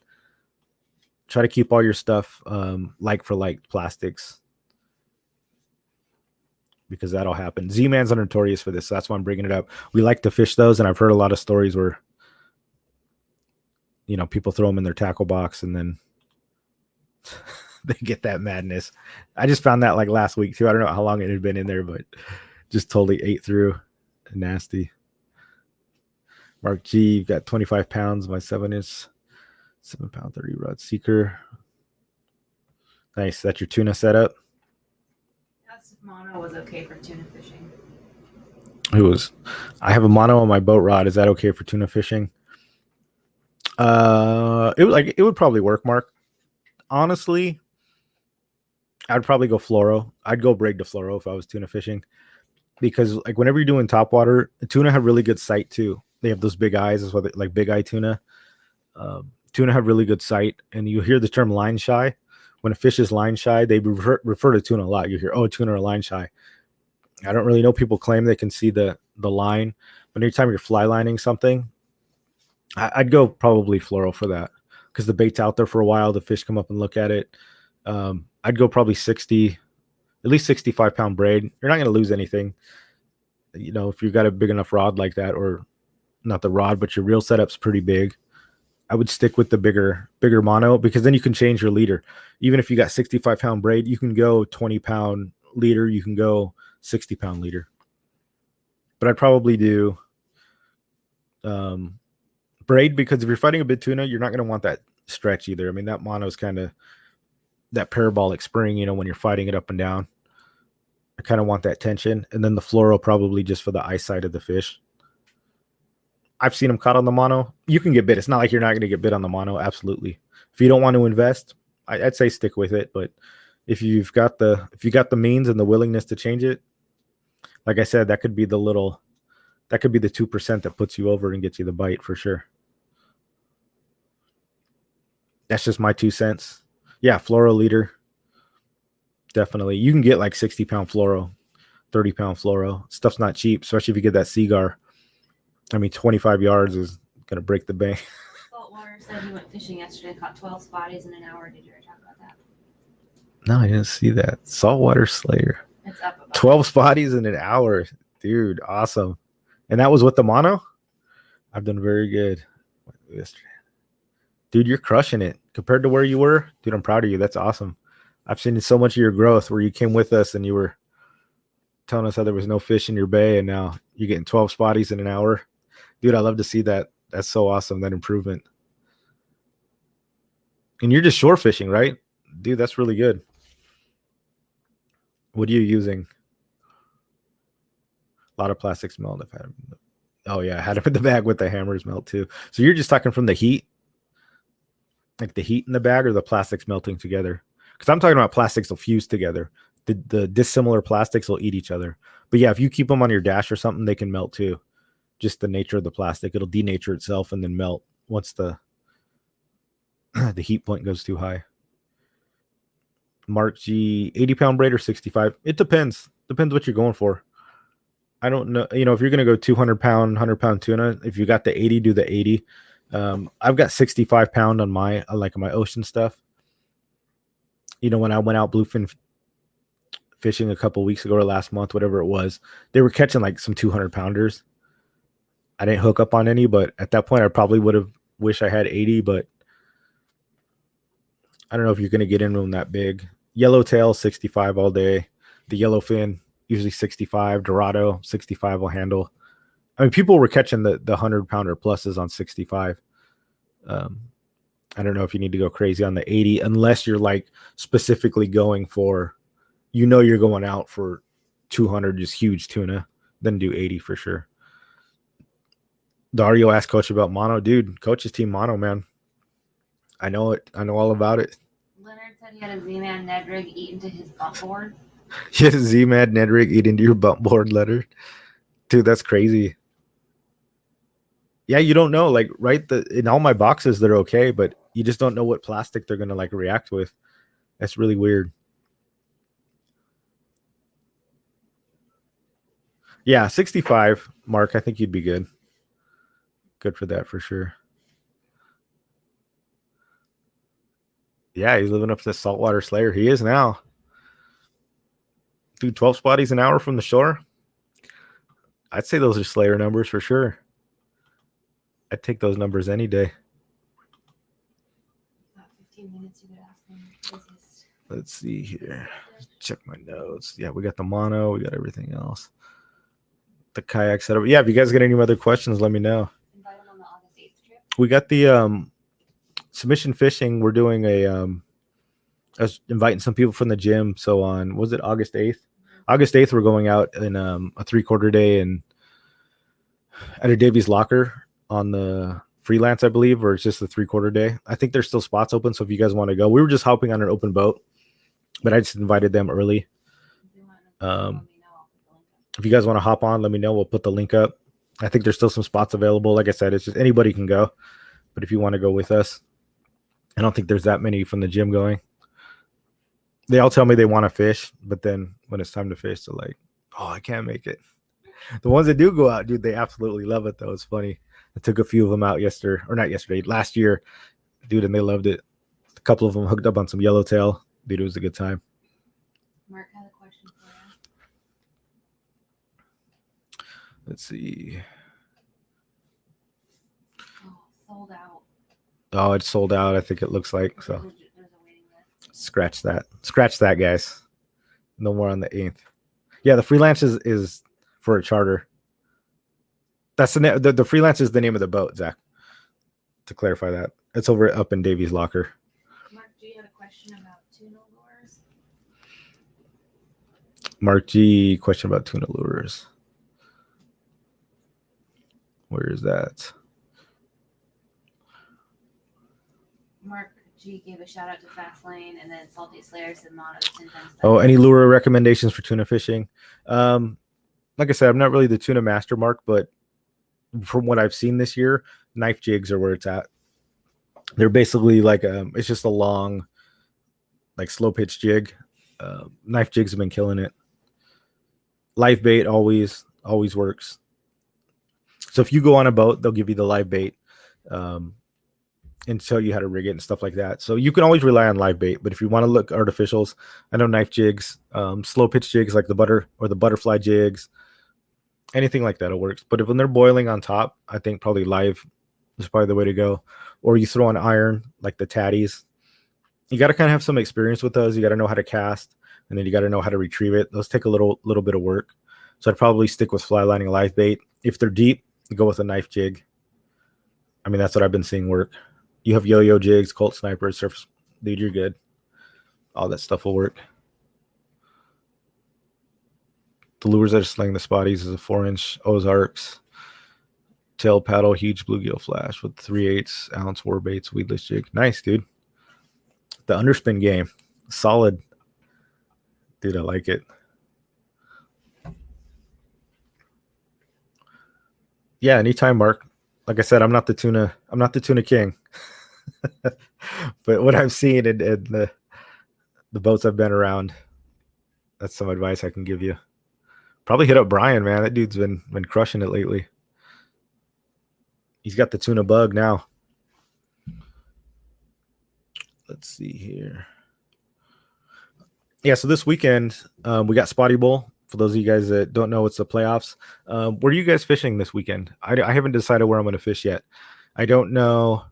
try to keep all your stuff like for like plastics, because that'll happen. Z-Mans are notorious for this, so that's why I'm bringing it up. We like to fish those, and I've heard a lot of stories where people throw them in their tackle box and then they get that madness. I just found that like last week too. I don't know how long it had been in there, but just totally ate through. Nasty. Mark G, you've got 25 pounds. My 7-inch, 7-pound 30 rod seeker. Nice. That's your tuna setup. Asked if mono was okay for tuna fishing. I have a mono on my boat rod. Is that okay for tuna fishing? It would probably work, Mark. Honestly, I'd probably go fluoro. I'd go braid to fluoro if I was tuna fishing, because like whenever you're doing top water, tuna have really good sight too. They have those big eyes, is what like big eye tuna. Tuna have really good sight, and you hear the term line shy. When a fish is line shy, they refer to tuna a lot. You hear, oh, tuna are line shy. I don't really know. People claim they can see the line, but anytime you're fly lining something, I'd go probably fluoro for that, because the bait's out there for a while. The fish come up and look at it. I'd go probably 60, at least 65-pound braid. You're not going to lose anything, if you've got a big enough rod like that, or not the rod, but your reel setup's pretty big, I would stick with the bigger mono, because then you can change your leader. Even if you got 65-pound braid, you can go 20-pound leader, you can go 60-pound leader. But I'd probably do braid, because if you're fighting a big tuna, you're not going to want that stretch either. I mean, that mono is kind of that parabolic spring, when you're fighting it up and down. I kind of want that tension. And then the fluoro probably just for the eyesight of the fish. I've seen them caught on the mono. You can get bit. It's not like you're not going to get bit on the mono. Absolutely. If you don't want to invest, I'd say stick with it. But if you got the means and the willingness to change it, like I said, that could be the 2% that puts you over and gets you the bite for sure. That's just my 2 cents. Yeah, fluoro leader. Definitely. You can get like 60-pound fluoro, 30-pound fluoro. Stuff's not cheap, especially if you get that Seagar. I mean, 25 yards is going to break the bank. Saltwater said he went fishing yesterday, caught 12 spotties in an hour. Did you ever talk about that? No, I didn't see that. Saltwater Slayer. It's up about 12 spotties in an hour. Dude, awesome. And that was with the mono? I've done very good yesterday. Dude, you're crushing it. Compared to where you were, dude, I'm proud of you. That's awesome. I've seen so much of your growth where you came with us and you were telling us how there was no fish in your bay, and now you're getting 12 spotties in an hour. Dude, I love to see that. That's so awesome, that improvement. And you're just shore fishing, right? Dude, that's really good. What are you using? A lot of plastics melt. Oh, yeah, I had them in the bag with the hammers melt too. So you're just talking from the heat? Like the heat in the bag, or the plastics melting together? Because I'm talking about plastics will fuse together. The dissimilar plastics will eat each other. But yeah, if you keep them on your dash or something, they can melt too. Just the nature of the plastic. It'll denature itself and then melt once the heat point goes too high. Mark G, 80-pound braid or 65? It depends. Depends what you're going for. I don't know. If you're going to go 200-pound, 100-pound tuna, if you got the 80, do the 80. I've got 65-pound on my ocean stuff. When I went out bluefin fishing a couple weeks ago or last month, whatever it was, they were catching like some 200-pounders. I didn't hook up on any, but at that point, I probably would have wished I had 80, but I don't know if you're going to get into them that big. Yellowtail, 65 all day. The yellowfin, usually 65. Dorado, 65 will handle. I mean, people were catching the 100-pounder pluses on 65. I don't know if you need to go crazy on the 80, unless you're like specifically going for, you're going out for 200, just huge tuna, then do 80 for sure. Dario asked Coach about mono. Dude, Coach's team mono, man. I know it. I know all about it. Leonard said he had a Z-Man Ned rig eat into his bump board. Yeah, Z-Man Ned rig eat into your bump board, Leonard. Dude, that's crazy. Yeah, you don't know. Like, right? In all my boxes, they're okay, but you just don't know what plastic they're gonna like react with. That's really weird. Yeah, 65, Mark. I think you'd be good. Good for that for sure. Yeah, he's living up to the saltwater slayer. He is now. Dude, 12 spotties an hour from the shore. I'd say those are slayer numbers for sure. I'd take those numbers any day. About 15 minutes, you could ask him. Let's see here. Check my notes. Yeah, we got the mono. We got everything else. The kayak setup. Yeah, if you guys got any other questions, let me know. Invite him on the August 8th trip. We got the submission fishing. We're doing I was inviting some people from the gym. So was it August 8th? August 8th, we're going out in a 3/4 day and at a Davies Locker on the freelance, I believe, or it's just the 3/4 day. I think there's still spots open. So if you guys want to go, we were just hopping on an open boat, but I just invited them early. If you guys want to hop on, let me know. We'll put the link up. I think there's still some spots available. Like I said, it's just anybody can go. But if you want to go with us, I don't think there's that many from the gym going. They all tell me they want to fish, but then when it's time to fish, they're like, oh, I can't make it. The ones that do go out, dude, they absolutely love it, though. It's funny. I took a few of them out last year, dude, and they loved it. A couple of them hooked up on some yellowtail. Dude, it was a good time. Mark had a question for you. Let's see. sold out. Oh, it's sold out. I think it looks like so. There's a waiting list. Scratch that, guys. No more on the 8th. Yeah, the freelance is for a charter. That's the freelance is the name of the boat, Zach. To clarify that, it's over up in Davy's locker. Mark G had a question about tuna lures. Mark G, question about tuna lures. Where is that? Mark G gave a shout out to Fastlane, and then Salty Slayer said Mono's 10 times. Oh, any lure recommendations for tuna fishing? Like I said, I'm not really the tuna master, Mark, but from what I've seen this year, knife jigs are where it's at. They're basically like it's just a long, like slow pitch jig. Knife jigs have been killing it. Live bait always works. So if you go on a boat, they'll give you the live bait and tell you how to rig it and stuff like that. So you can always rely on live bait. But if you want to look artificials, I know knife jigs, slow pitch jigs like the butter or the butterfly jigs, anything like that, it works. But if when they're boiling on top, I think probably live is probably the way to go. Or you throw an iron like the tatties. You got to kind of have some experience with those. You got to know how to cast, and then you got to know how to retrieve it. Those take a little bit of work. So I'd probably stick with fly lining live bait. If they're deep, go with a knife jig. I mean, that's what I've been seeing work. You have yo-yo jigs, Colt snipers, surf, dude, you're good. All that stuff will work. The lures that are slaying the spotties is a 4-inch Ozarks tail paddle, huge bluegill flash with 3/8 ounce war baits, weedless jig. Nice, dude. The underspin game, solid. Dude, I like it. Yeah, anytime, Mark. Like I said, I'm not the tuna king. But what I've seen in the boats I've been around, that's some advice I can give you. Probably hit up Brian, man. That dude's been crushing it lately. He's got the tuna bug now. Let's see here. Yeah, so this weekend we got Spotty Bowl. For those of you guys that don't know, it's the playoffs. Where are you guys fishing this weekend? I haven't decided where I'm going to fish yet. I don't know.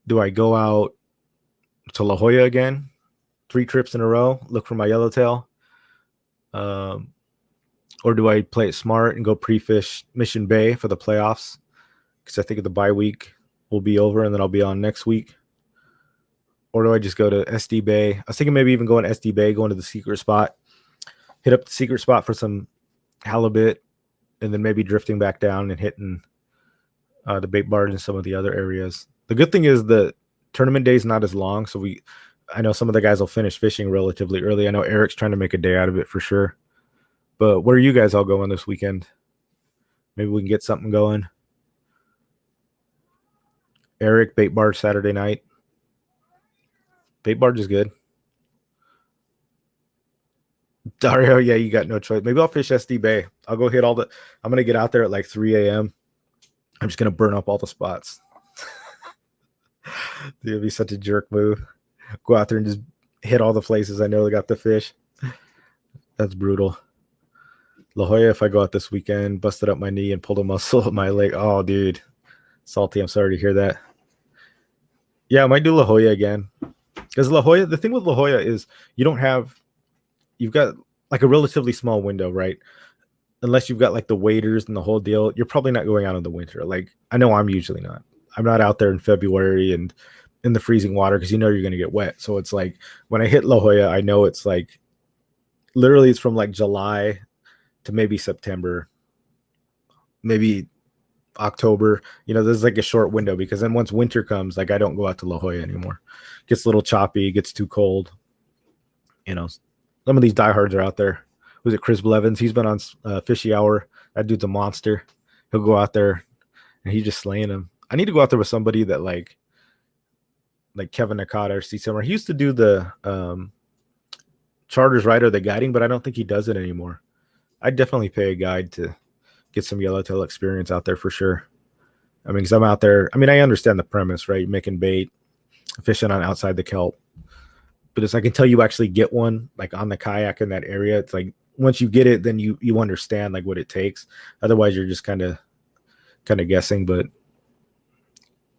Do I go out to La Jolla again? 3 trips in a row, look for my yellowtail? Or do I play it smart and go pre-fish Mission Bay for the playoffs? Because I think the bye week will be over and then I'll be on next week. Or do I just go to SD Bay? I was thinking maybe even going to SD Bay, going to the secret spot, hit up the secret spot for some halibut, and then maybe drifting back down and hitting the bait bars in some of the other areas. The good thing is the tournament day is not as long, so I know some of the guys will finish fishing relatively early. I know Eric's trying to make a day out of it for sure. But where are you guys all going this weekend? Maybe we can get something going. Eric, bait barge Saturday night. Bait barge is good. Dario, yeah, you got no choice. Maybe I'll fish SD Bay. I'll go hit I'm going to get out there at like 3 a.m. I'm just going to burn up all the spots. Dude, it'd be such a jerk move. Go out there and just hit all the places I know they got the fish. That's brutal. La Jolla, if I go out this weekend, busted up my knee and pulled a muscle at my leg. Oh, dude. Salty, I'm sorry to hear that. Yeah, I might do La Jolla again. Because La Jolla, the thing with La Jolla is you've got like a relatively small window, right? Unless you've got like the waders and the whole deal, you're probably not going out in the winter. Like, I know I'm usually not. I'm not out there in February and in the freezing water because you're going to get wet. So it's like when I hit La Jolla, I know it's like literally it's from like July to maybe September, maybe October. There's like a short window because then once winter comes, like I don't go out to La Jolla anymore. It gets a little choppy, gets too cold. Some of these diehards are out there. Was it Chris Blevins? He's been on Fishy Hour. That dude's a monster. He'll go out there and he's just slaying them. I need to go out there with somebody that like Kevin Nakata or Steve Summer. He used to do the charters, right, or the guiding, but I don't think he does it anymore. I'd definitely pay a guide to get some yellowtail experience out there for sure. I mean, because I'm out there. I mean, I understand the premise, right? Making bait, fishing on outside the kelp. But it's I can tell you actually get one like on the kayak in that area. It's like once you get it, then you understand like what it takes. Otherwise, you're just kind of guessing. But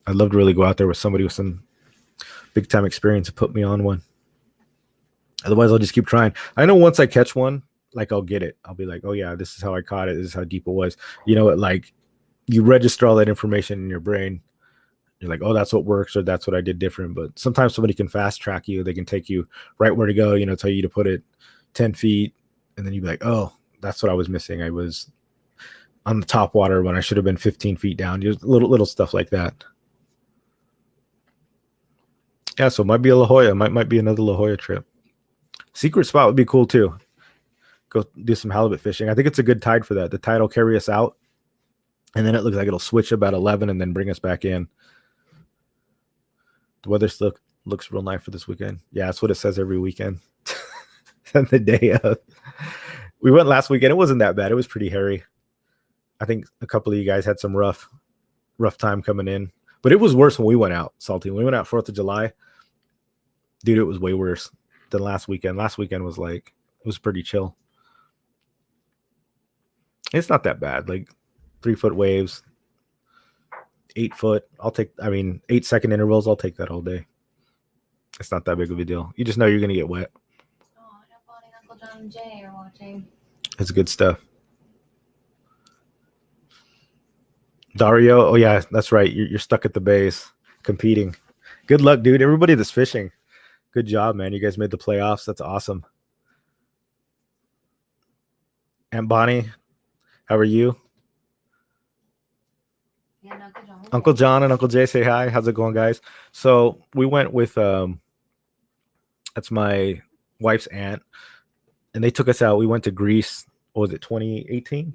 I'd love to really go out there with somebody with some big time experience and put me on one. Otherwise, I'll just keep trying. I know once I catch one, like I'll get it. I'll be like, oh yeah, this is how I caught it. This is how deep it was. You know, like you register all that information in your brain. You're like, oh, that's what works, or that's what I did different. But sometimes somebody can fast track you. They can take you right where to go. You know, tell you to put it 10 feet, and then you'd be like, oh, that's what I was missing. I was on the top water when I should have been 15 feet down. Just little stuff like that. Yeah, so it might be a La Jolla. Might be another La Jolla trip. Secret spot would be cool too. Go do some halibut fishing. I think it's a good tide for that. The tide will carry us out, and then it looks like it'll switch about 11 and then bring us back in. The weather still looks real nice for this weekend. Yeah, that's what it says every weekend. And the day of. We went last weekend. It wasn't that bad. It was pretty hairy. I think a couple of you guys had some rough time coming in. But it was worse when we went out, Salty. When we went out 4th of July, dude, it was way worse than last weekend. Last weekend was like, it was pretty chill. It's not that bad. Like 3-foot waves, 8-foot. 8-second intervals. I'll take that all day. It's not that big of a deal. You just know you're going to get wet. Oh, Bonnie and Uncle John and Jay are watching. It's good stuff. Dario, oh yeah, that's right. You're stuck at the base competing. Good luck, dude. Everybody that's fishing, good job, man. You guys made the playoffs. That's awesome. Aunt Bonnie, how are you? Yeah, Uncle John and Uncle Jay say hi. How's it going, guys? So we went with that's my wife's aunt, and they took us out. We went to Greece. What was it, 2018?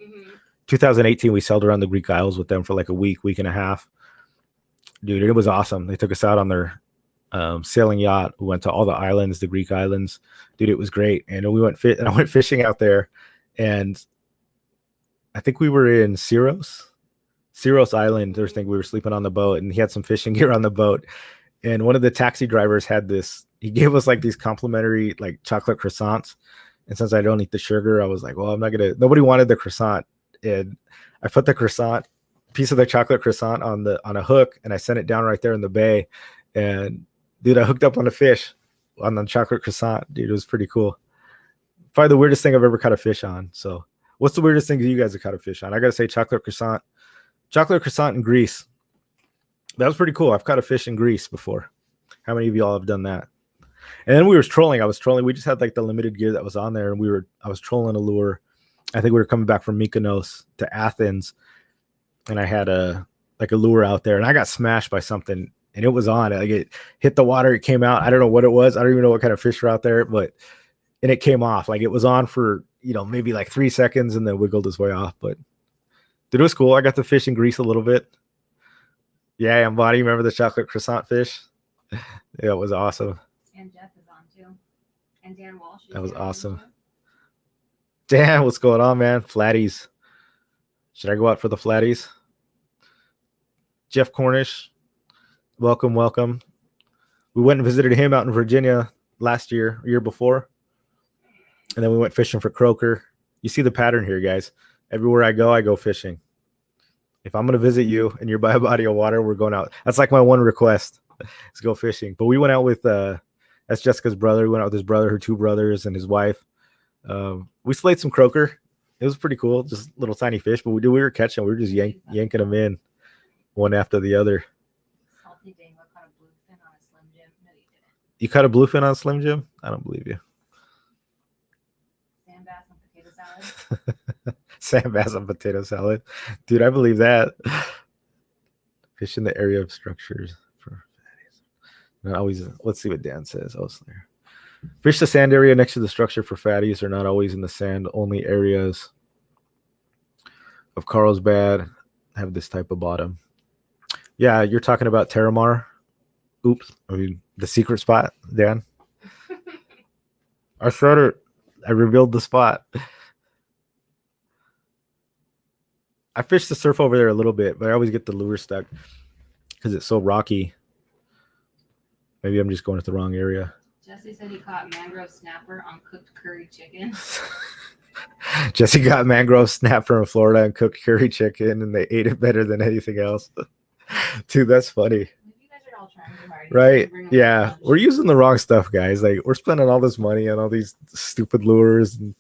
2018, we sailed around the Greek Isles with them for like a week and a half. Dude, it was awesome. They took us out on their sailing yacht. We went to all the islands, the Greek islands. Dude, it was great. And I went fishing out there, and I think we were in Syros Island. I think we were sleeping on the boat, and he had some fishing gear on the boat. And one of the taxi drivers had this. He gave us like these complimentary like chocolate croissants. And since I don't eat the sugar, I was like, well, I'm not gonna. Nobody wanted the croissant. And I put the piece of the chocolate croissant on a hook, and I sent it down right there in the bay. And dude, I hooked up on a fish on the chocolate croissant. Dude, it was pretty cool. Probably the weirdest thing I've ever caught a fish on. So what's the weirdest thing you guys have caught a fish on? I gotta say chocolate croissant in Greece. That was pretty cool. I've caught a fish in Greece before. How many of y'all have done that? And then we were trolling. I was trolling. We just had like the limited gear that was on there, and I was trolling a lure. I think we were coming back from Mykonos to Athens, and I had a lure out there, and I got smashed by something, and it was on. Like it hit the water, it came out. I don't know what it was. I don't even know what kind of fish were out there, and it came off. Like it was on for maybe like 3 seconds, and then wiggled its way off. But dude, it was cool. I got to fish in Greece a little bit. Yeah, and Bonnie, remember the chocolate croissant fish? Yeah, it was awesome. And Jeff is on too, and Dan Walsh. That was awesome. Damn, what's going on, man? Flatties. Should I go out for the flatties? Jeff Cornish, welcome. We went and visited him out in Virginia last year before. And then we went fishing for croaker. You see the pattern here, guys. Everywhere I go fishing. If I'm going to visit you and you're by a body of water, we're going out. That's like my one request is go fishing. But we went out with, that's Jessica's brother. We went out with his brother, her 2 brothers, and his wife. We slayed some croaker. It was pretty cool, just little tiny fish, but we were catching. We were just yanking them in one after the other. Salty Dango caught a bluefin on a Slim Jim. No, you didn't. You caught a bluefin on a Slim Jim? I don't believe you. Sand bass and potato salad. Sand bass and potato salad, dude. I believe that. Fish in the area of structures for fatties. Always. Let's see what Dan says. Oh, Slayer. Fish the sand area next to the structure for fatties are not always in the sand. Only areas of Carlsbad have this type of bottom. Yeah, you're talking about Terramar. Oops. I mean, the secret spot, Dan. I said it. I revealed the spot. I fish the surf over there a little bit, but I always get the lure stuck because it's so rocky. Maybe I'm just going to the wrong area. Jesse said he caught mangrove snapper on cooked curry chicken. Jesse got mangrove snapper in Florida and cooked curry chicken, and they ate it better than anything else. Dude, that's funny. Maybe you guys are all trying too hard. You Right? should bring them Yeah, lunch. we're using the wrong stuff, guys. Like we're spending all this money on all these stupid lures, and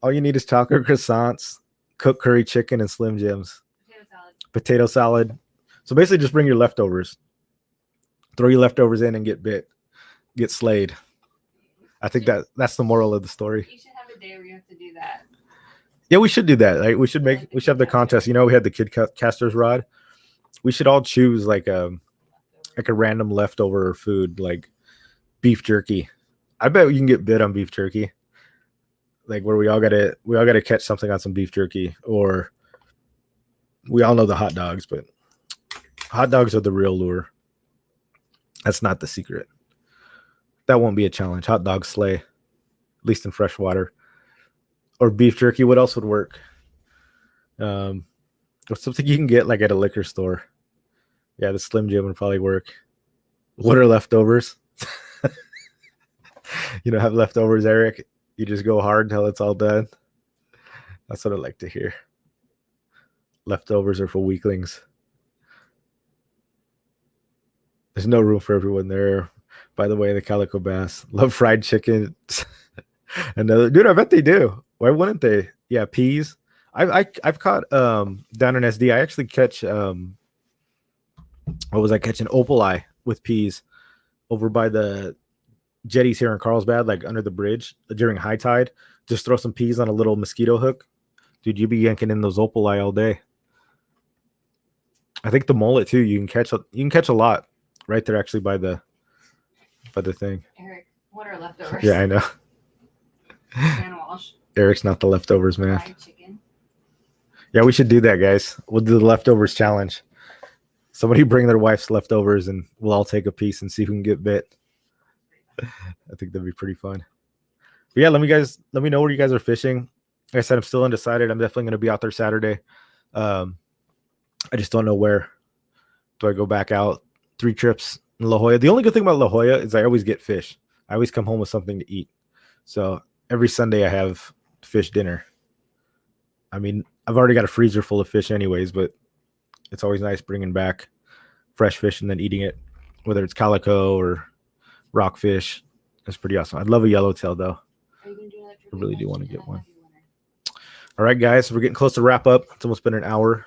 all you need is chocolate croissants, cooked curry chicken, and Slim Jims, Potato salad. potato salad. So basically, just bring your leftovers. Throw your leftovers in and get bit, get slayed. I think that's the moral of the story. You should have a day where you have to do that. Yeah, we should do that. Like we should make Like the we should have the kid caster. contest. You know, we had the kid caster's rod. We should all choose like a random leftover food, like beef jerky. I bet you can get bit on beef jerky. Like where we all gotta catch something on some beef jerky, or we all know the hot dogs, but hot dogs are the real lure. That's not the secret. That won't be a challenge. Hot dogs slay, at least in freshwater. Or beef jerky. What else would work? Or something you can get like at a liquor store. Yeah, the Slim Jim would probably work. What are leftovers? You don't have leftovers, Eric. You just go hard until it's all done. That's what I like to hear. Leftovers are for weaklings. There's no room for everyone there. By the way, the Calico Bass love fried chicken. Another dude, I bet they do. Why wouldn't they? Yeah, peas. I've caught down in SD. I actually catch what was I catching? Opal eye with peas over by the jetties here in Carlsbad, like under the bridge during high tide. Just throw some peas on a little mosquito hook, dude. You be yanking in those opal eye all day. I think the mullet too. You can catch a lot right there, actually by the thing. Eric, what are leftovers? Yeah, I know. Hand wash. Eric's not the leftovers man. Fried chicken. Yeah, we should do that, guys. We'll do the leftovers challenge. Somebody bring their wife's leftovers, and we'll all take a piece and see who can get bit. I think that'd be pretty fun. But yeah, let me know where you guys are fishing. Like I said, I'm still undecided. I'm definitely going to be out there Saturday. I just don't know where. Do I go back out 3 trips in La Jolla? The only good thing about La Jolla is I always get fish. I always come home with something to eat. So every Sunday I have fish dinner. I mean, I've already got a freezer full of fish anyways, but it's always nice bringing back fresh fish and then eating it, whether it's calico or rockfish. That's pretty awesome. I'd love a yellowtail though. Are you gonna do another trip? I really do want to get one. All right, guys, we're getting close to wrap up. It's almost been an hour.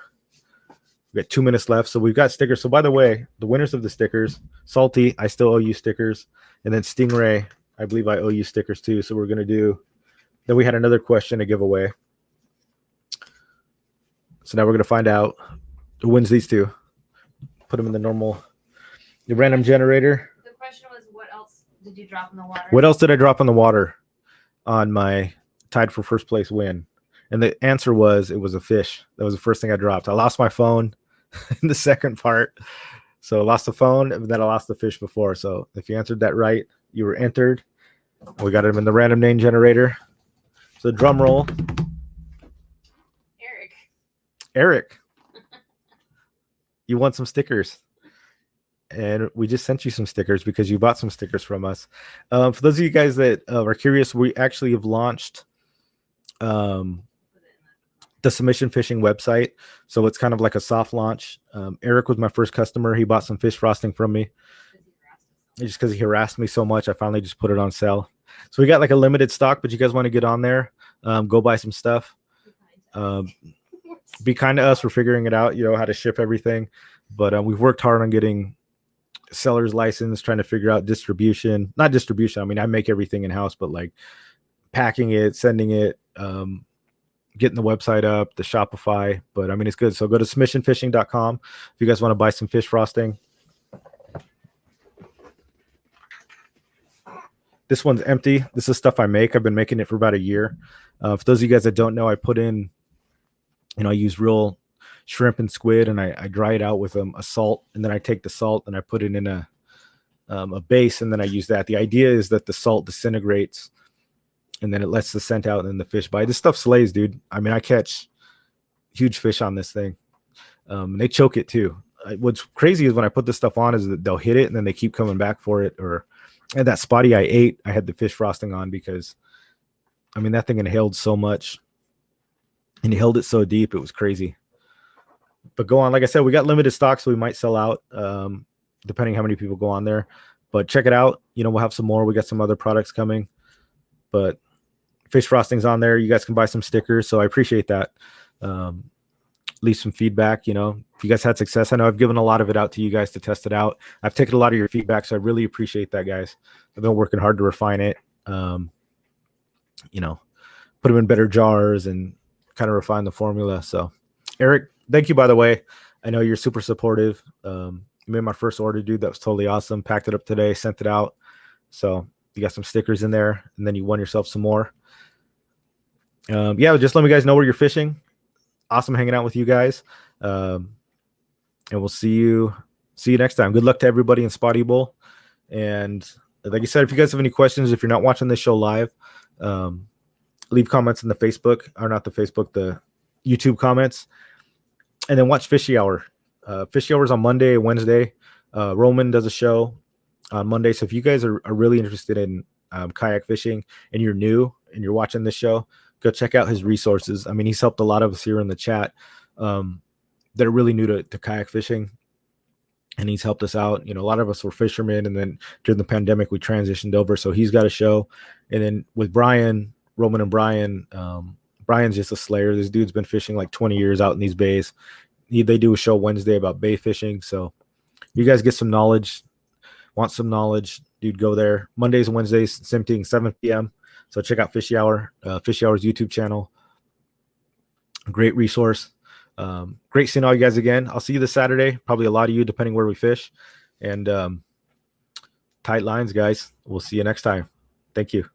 We got 2 minutes left, so we've got stickers. So by the way, the winners of the stickers, Salty, I still owe you stickers, and then Stingray, I believe I owe you stickers too. So we're gonna do. Then we had another question to give away. So now we're gonna find out who wins these 2. Put them in the random generator. The question was, what else did you drop in the water? What else did I drop in the water on my tied for first place win? And the answer was, it was a fish. That was the first thing I dropped. I lost my phone in the second part. So I lost the phone, and then I lost the fish before. So if you answered that right, you were entered. We got them in the random name generator. So drum roll. Eric, you want some stickers. And we just sent you some stickers because you bought some stickers from us. For those of you guys that are curious, we actually have launched the submission fishing website. So it's kind of like a soft launch. Eric was my first customer. He bought some fish frosting from me. Just because he harassed me so much, I finally just put it on sale. So we got like a limited stock, but you guys want to get on there, go buy some stuff. Be kind to us for figuring it out, how to ship everything. But we've worked hard on getting seller's license, trying to figure out distribution. Not distribution. I mean, I make everything in-house, but like packing it, sending it, getting the website up, the Shopify. But I mean, it's good. So go to submissionfishing.com if you guys want to buy some fish frosting. This one's empty. This is stuff I make. I've been making it for about a year. For those of you guys that don't know, I put in, I use real shrimp and squid, and I dry it out with a salt, and then I take the salt and I put it in a base, and then I use that. The idea is that the salt disintegrates, and then it lets the scent out, and then the fish bite. This stuff slays, dude. I mean, I catch huge fish on this thing. They choke it too. What's crazy is when I put this stuff on is that they'll hit it, and then they keep coming back for it. Or at that spotty I ate, I had the fish frosting on because, I mean, that thing inhaled so much. And he held it so deep, it was crazy. But go on. Like I said, we got limited stock, so we might sell out depending how many people go on there. But check it out. We'll have some more. We got some other products coming. But fish frosting's on there. You guys can buy some stickers. So I appreciate that. Leave some feedback. If you guys had success, I know I've given a lot of it out to you guys to test it out. I've taken a lot of your feedback, so I really appreciate that, guys. I've been working hard to refine it. Put them in better jars and kind of refine the formula. So, Eric, thank you, by the way. I know you're super supportive. You made my first order, dude. That was totally awesome. Packed it up today, sent it out. So you got some stickers in there, and then you won yourself some more. Just let me guys know where you're fishing. Awesome hanging out with you guys. And we'll see you next time. Good luck to everybody in Spotty Bowl. And like I said, if you guys have any questions, if you're not watching this show live, leave comments in the the YouTube comments, and then watch Fishy Hour. Fishy Hour is on Monday, Wednesday. Roman does a show on Monday. So if you guys are really interested in kayak fishing and you're new and you're watching this show, go check out his resources. I mean, he's helped a lot of us here in the chat that are really new to kayak fishing, and he's helped us out. A lot of us were fishermen, and then during the pandemic, we transitioned over. So he's got a show. And then with Brian, Roman and Brian, Brian's just a slayer. This dude's been fishing like 20 years out in these bays. They do a show Wednesday about bay fishing. So you guys get some knowledge, want some knowledge, dude, go there. Mondays and Wednesdays, same thing, 7 p.m. So check out Fishy Hour, Fishy Hour's YouTube channel. Great resource. Great seeing all you guys again. I'll see you this Saturday. Probably a lot of you, depending where we fish. And tight lines, guys. We'll see you next time. Thank you.